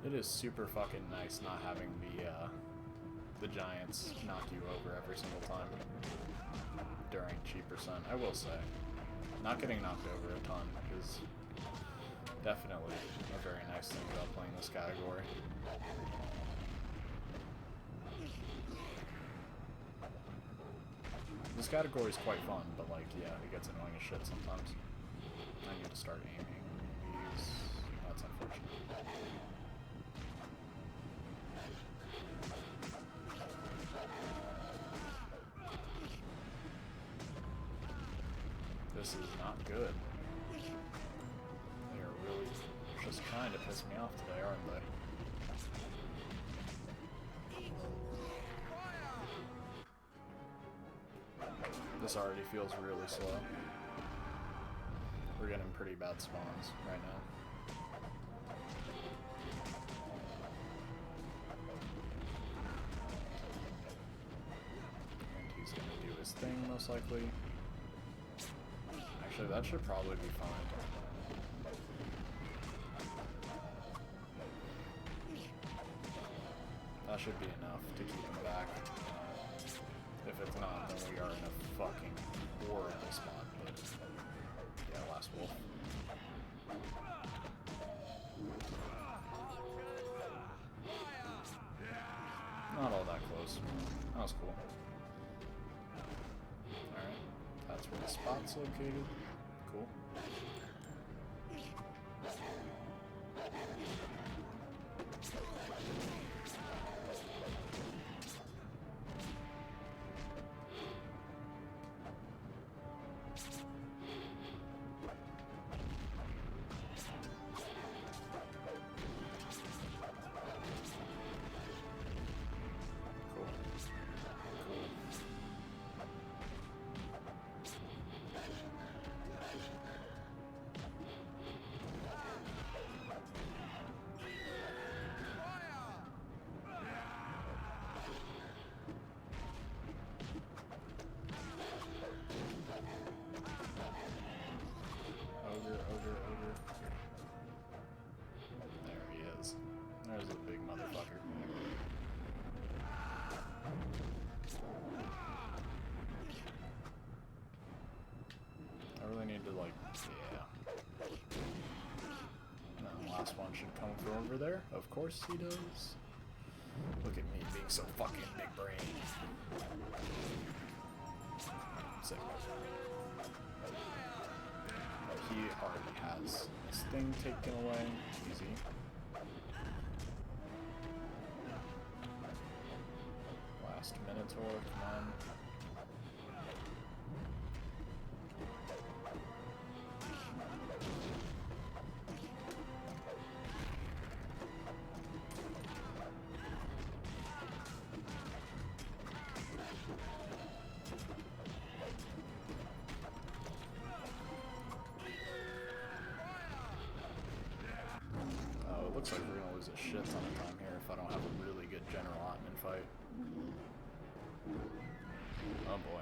It is super fucking nice not having the the giants knock you over every single time during cheaper sun. I will say, not getting knocked over a ton is definitely a very nice thing about playing this category. This category is quite fun, but like, yeah, it gets annoying as shit sometimes. I need to start aiming these. That's unfortunate. This is not good. They are really just trying to piss me off today, aren't they? This already feels really slow. We're getting pretty bad spawns right now. And he's gonna do his thing, most likely. Actually, that should probably be fine. That should be enough to keep him back. If it's not, then we are in a fucking horrible spot. But yeah, last wolf. Not all that close. That was cool. Alright. That's where the spot's located. Cool. There he is. There's a big motherfucker. I really need to, like, yeah. No, the last one should come from over there. Of course he does. Look at me being so fucking big brain. Sick. He already has this thing taken away. Easy. Last Minotaur, come on. Looks like we're gonna lose a shit ton of time here if I don't have a really good General Ottman fight. Oh boy.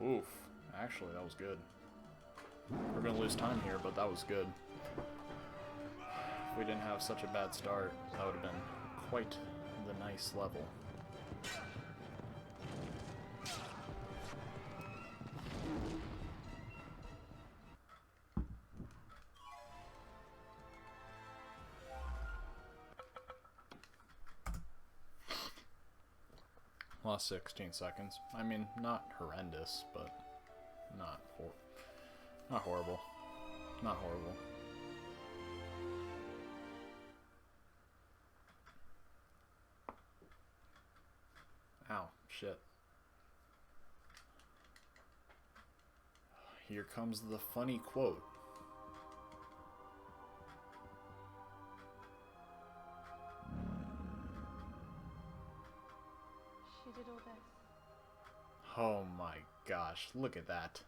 Oof. Actually, that was good. We're gonna lose time here, but that was good. If we didn't have such a bad start, that would have been quite the nice level. Lost 16 seconds. I mean, not horrendous, but not horrible. Not horrible. Ow, shit. Here comes the funny quote. She did all this. Oh my gosh, look at that.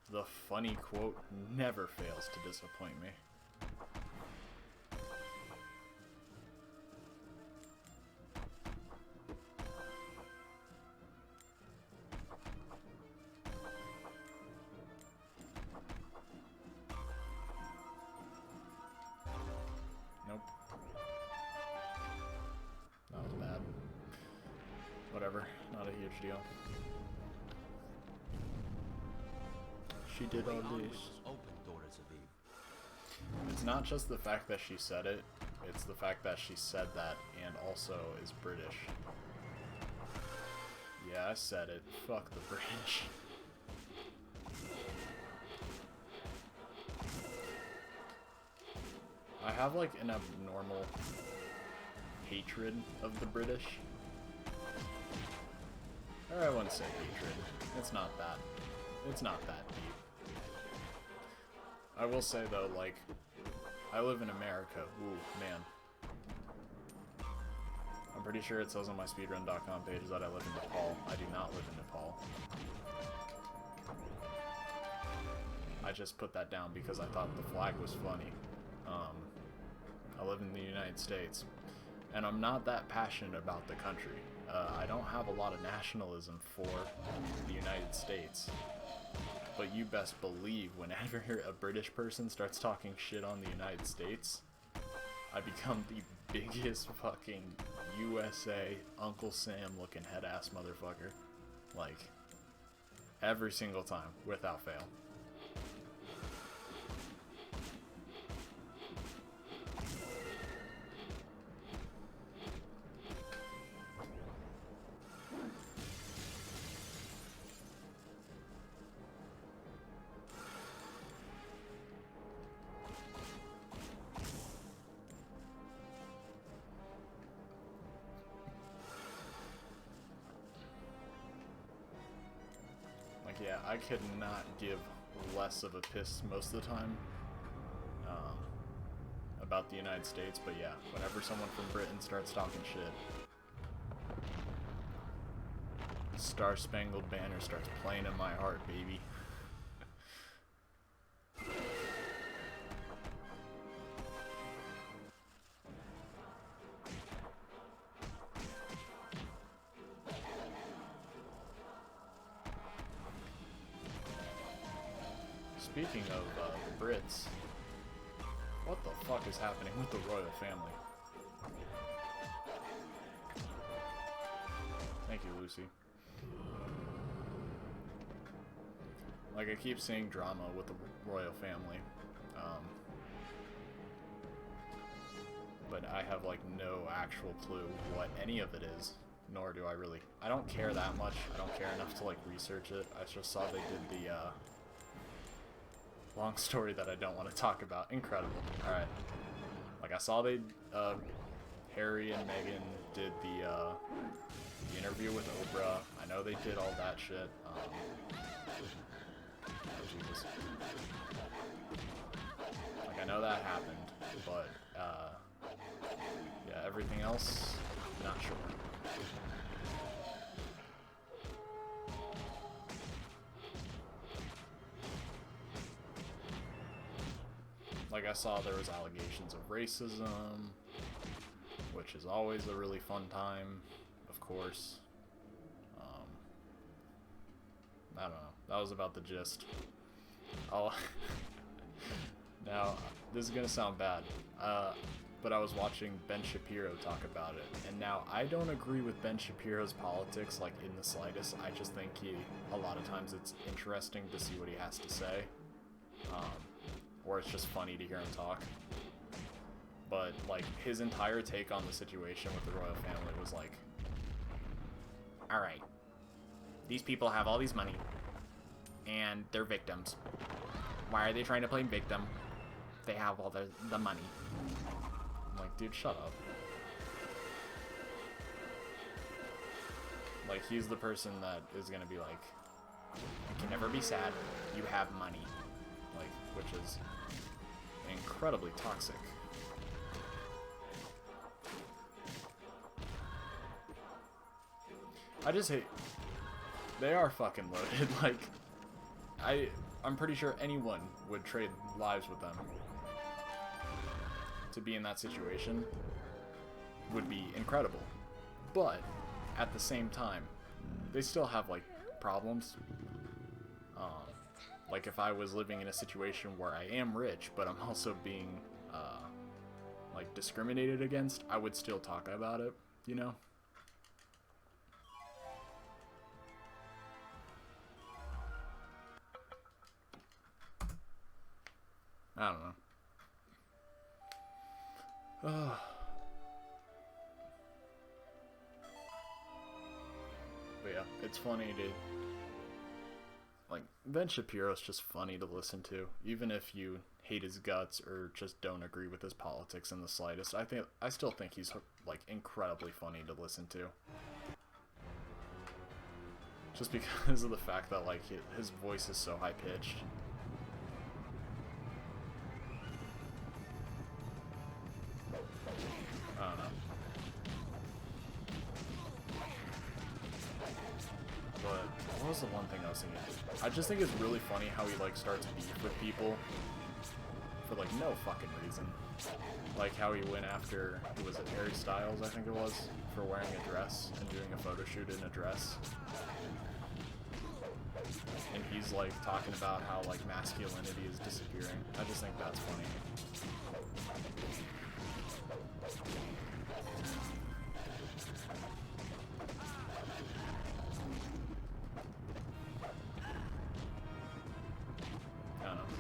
The funny quote never fails to disappoint me. Nope. That was bad. Whatever, not a huge deal. She did all this. It's not just the fact that she said it, it's the fact that she said that and also is British. Yeah, I said it. Fuck the British. I have like an abnormal hatred of the British. Or I wouldn't say hatred. It's not that deep. I will say though, like, I live in America. Ooh, man. I'm pretty sure it says on my speedrun.com page that I live in Nepal. I do not live in Nepal. I just put that down because I thought the flag was funny. I live in the United States, and I'm not that passionate about the country. I don't have a lot of nationalism for the United States. But you best believe whenever a British person starts talking shit on the United States, I become the biggest fucking USA Uncle Sam looking head ass motherfucker. Like, every single time, without fail. Yeah, I could not give less of a piss most of the time about the United States, but yeah, whenever someone from Britain starts talking shit, Star Spangled Banner starts playing in my heart, baby. Speaking of the Brits, what the fuck is happening with the royal family? Thank you, Lucy. Like, I keep seeing drama with the royal family, but I have like no actual clue what any of it is, nor do I really. I don't care that much. I don't care enough to like research it. I just saw they did the long story that I don't want to talk about. Incredible. Alright. Like, I saw they, Harry and Meghan did the interview with Oprah. I know they did all that shit. Oh, Jesus. Like, I know that happened, but, yeah, everything else, not sure. Like, I saw there was allegations of racism, which is always a really fun time, of course. I don't know. That was about the gist. Now, this is gonna sound bad, but I was watching Ben Shapiro talk about it, and now I don't agree with Ben Shapiro's politics, like, in the slightest. I just think a lot of times it's interesting to see what he has to say. Or it's just funny to hear him talk. But, like, his entire take on the situation with the royal family was like, alright, these people have all these money, and they're victims. Why are they trying to play victim? They have all the money. I'm like, dude, shut up. Like, he's the person that is gonna be like, you can never be sad, you have money. Like, which is incredibly toxic. I just hate... They are fucking loaded. Like, I'm pretty sure anyone would trade lives with them. To be in that situation would be incredible. But at the same time, they still have like problems. Like if I was living in a situation where I am rich, but I'm also being like discriminated against, I would still talk about it, you know? I don't know. But yeah, it's funny to... Like, Ben Shapiro's just funny to listen to, even if you hate his guts or just don't agree with his politics in the slightest. I still think he's, like, incredibly funny to listen to. Just because of the fact that, like, his voice is so high-pitched. I don't know. But what was the one thing I was thinking? I just think it's really funny how he like starts beef with people for like no fucking reason. Like how he went after, who was it, Harry Styles I think it was, for wearing a dress and doing a photo shoot in a dress. And he's like talking about how like masculinity is disappearing. I just think that's funny.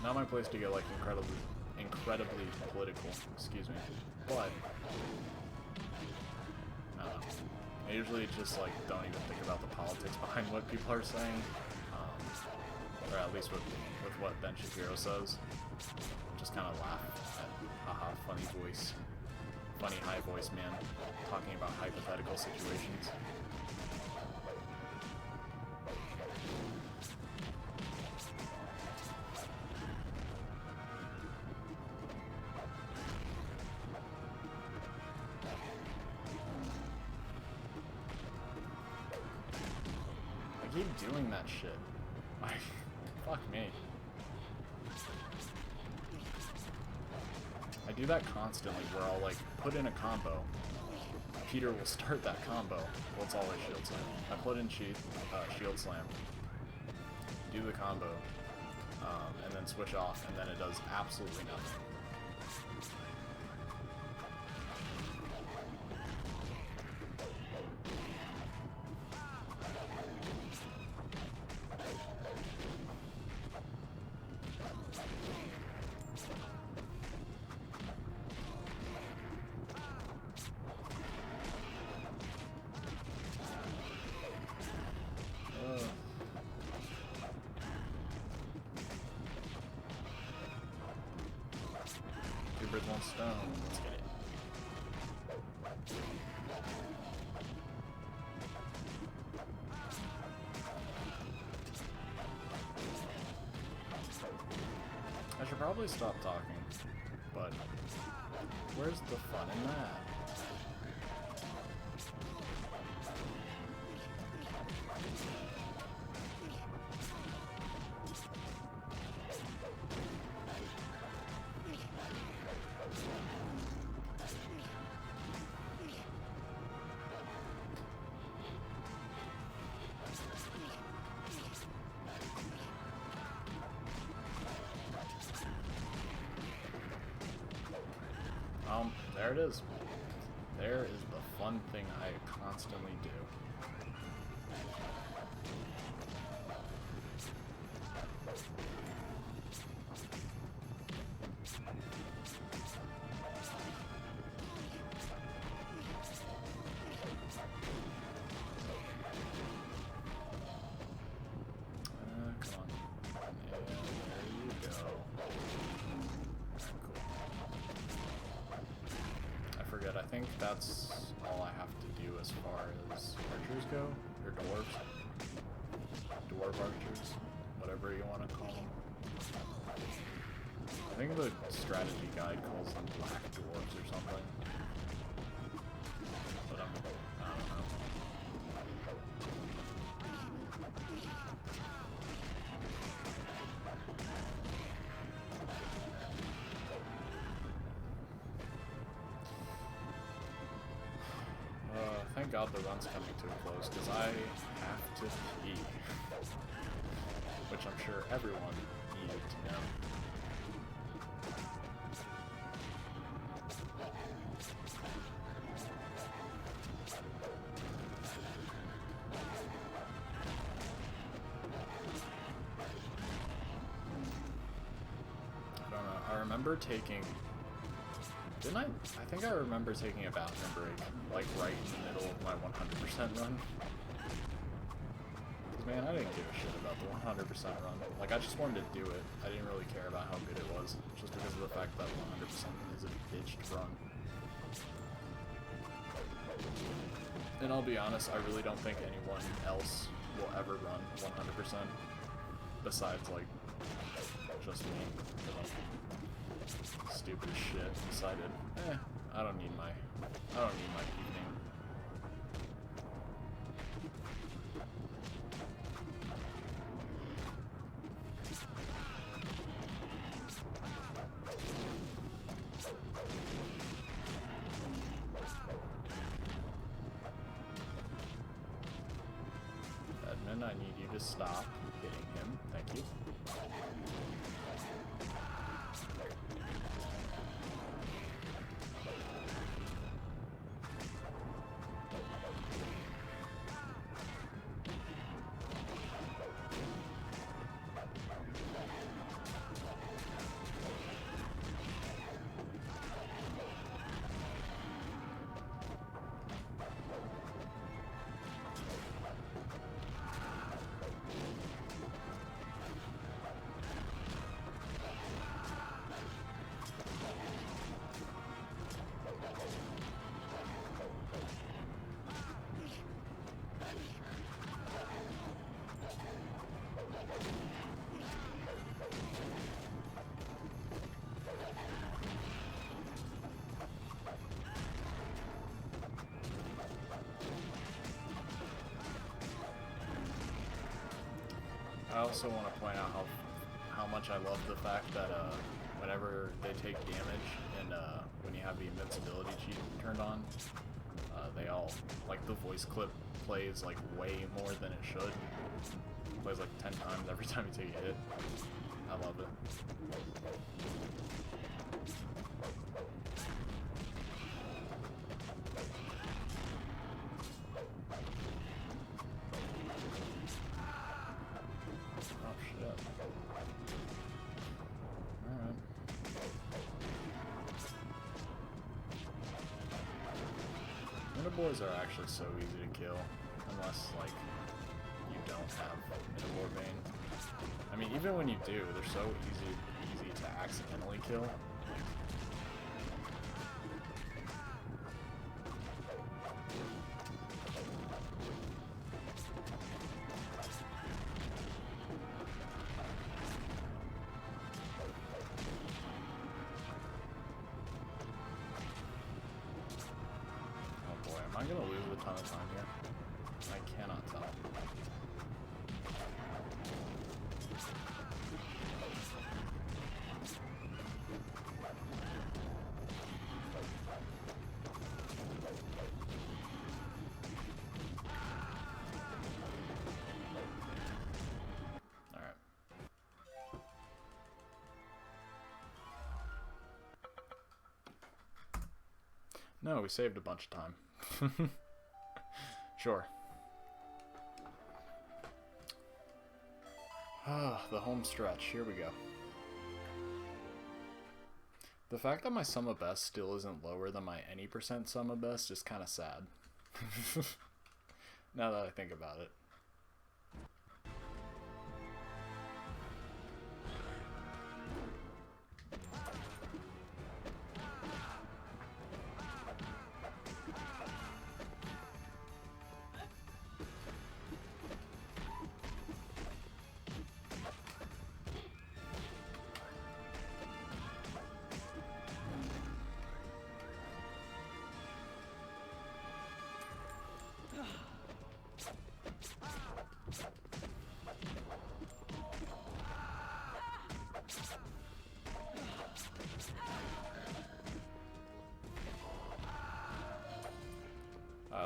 Not my place to get like incredibly political, excuse me, but I usually just like don't even think about the politics behind what people are saying, or at least with what Ben Shapiro says. Just kind of laugh at haha, funny voice, funny high voice man talking about hypothetical situations. I keep doing that shit. Like, fuck me. I do that constantly where I'll like put in a combo. Peter will start that combo. Well, it's always shield slam. I put in shield slam, do the combo, and then switch off, and then it does absolutely nothing. Two birds, one stone. Let's get it. I should probably stop talking, but where's the fun in that? There it is. There is the fun thing I constantly do. Come on. Yeah, there you go. I think that's all I have to do as far as archers go, or dwarves. Dwarf archers, whatever you want to call them. I think the strategy guide calls them black dwarves or something. But I don't know. thank God the run's coming to a close, because I have to pee. Which I'm sure everyone needed to know. I don't know. I remember taking... Didn't I think I remember taking a bathroom break, like right in the middle of my 100% run. Man, I didn't give a shit about the 100% run. Like, I just wanted to do it. I didn't really care about how good it was, just because of the fact that 100% is a bitch to run. And I'll be honest, I really don't think anyone else will ever run 100%, besides, like, just me. Like, stupid as shit. Decided, I don't need my evening. Edmund, I need you to stop hitting him. Thank you. I also want to point out how much I love the fact that whenever they take damage and when you have the invincibility cheat turned on, they all, like, the voice clip plays like way more than it should. It plays like 10 times every time you take a hit. I love it. Boys are actually so easy to kill, unless, like, you don't have Interlord Bane. I mean, even when you do, they're so easy to accidentally kill. Am I gonna lose a ton of time here? I cannot tell. Alright. No, we saved a bunch of time. Sure. The home stretch. Here we go. The fact that my sum of best still isn't lower than my any percent sum of best is kind of sad. Now that I think about it.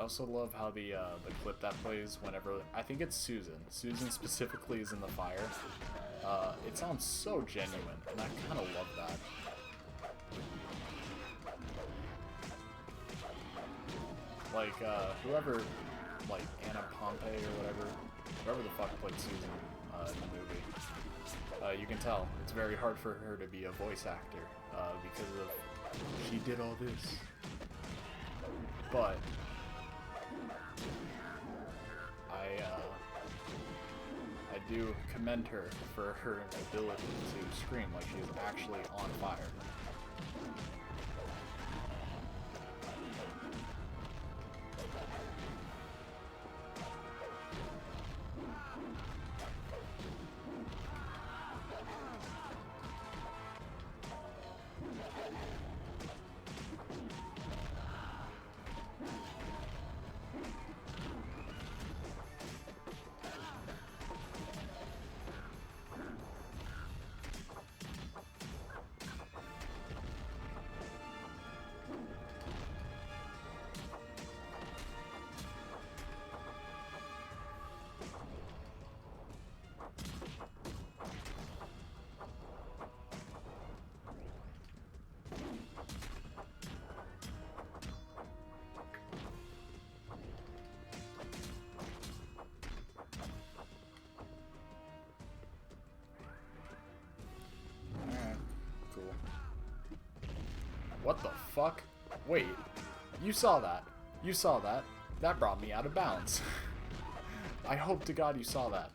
also love how the clip that plays whenever, I think it's Susan. Susan specifically is in the fire. It sounds so genuine, and I kind of love that. Like, whoever, like, Anna Pompey or whoever the fuck played Susan in the movie, you can tell it's very hard for her to be a voice actor, because of, she did all this. But, I do commend her for her ability to scream like she is actually on fire. What the fuck? Wait, you saw that. You saw that. That brought me out of bounds. I hope to God you saw that.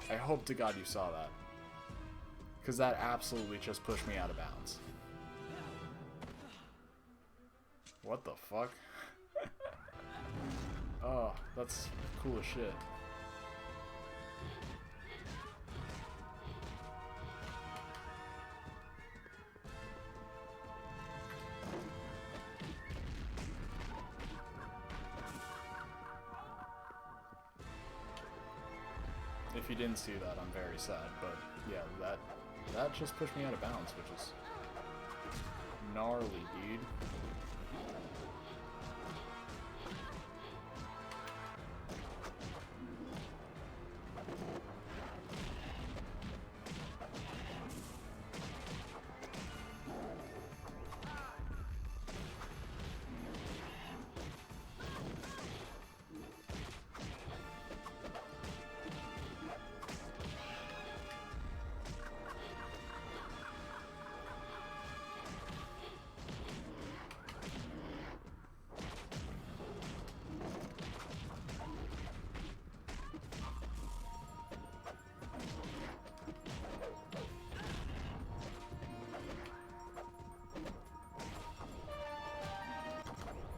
I hope to God you saw that. Because that absolutely just pushed me out of bounds. What the fuck? Oh, that's cool as shit. If you didn't see that, I'm very sad, but yeah, that just pushed me out of bounds, which is gnarly, dude.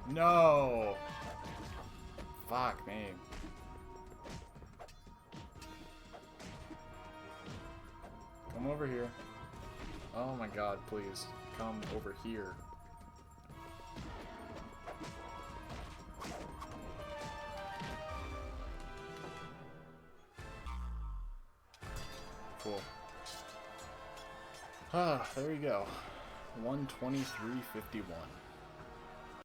No! Fuck me. Come over here. Oh my god, please. Come over here. Cool. Ah, there we go. 123.51.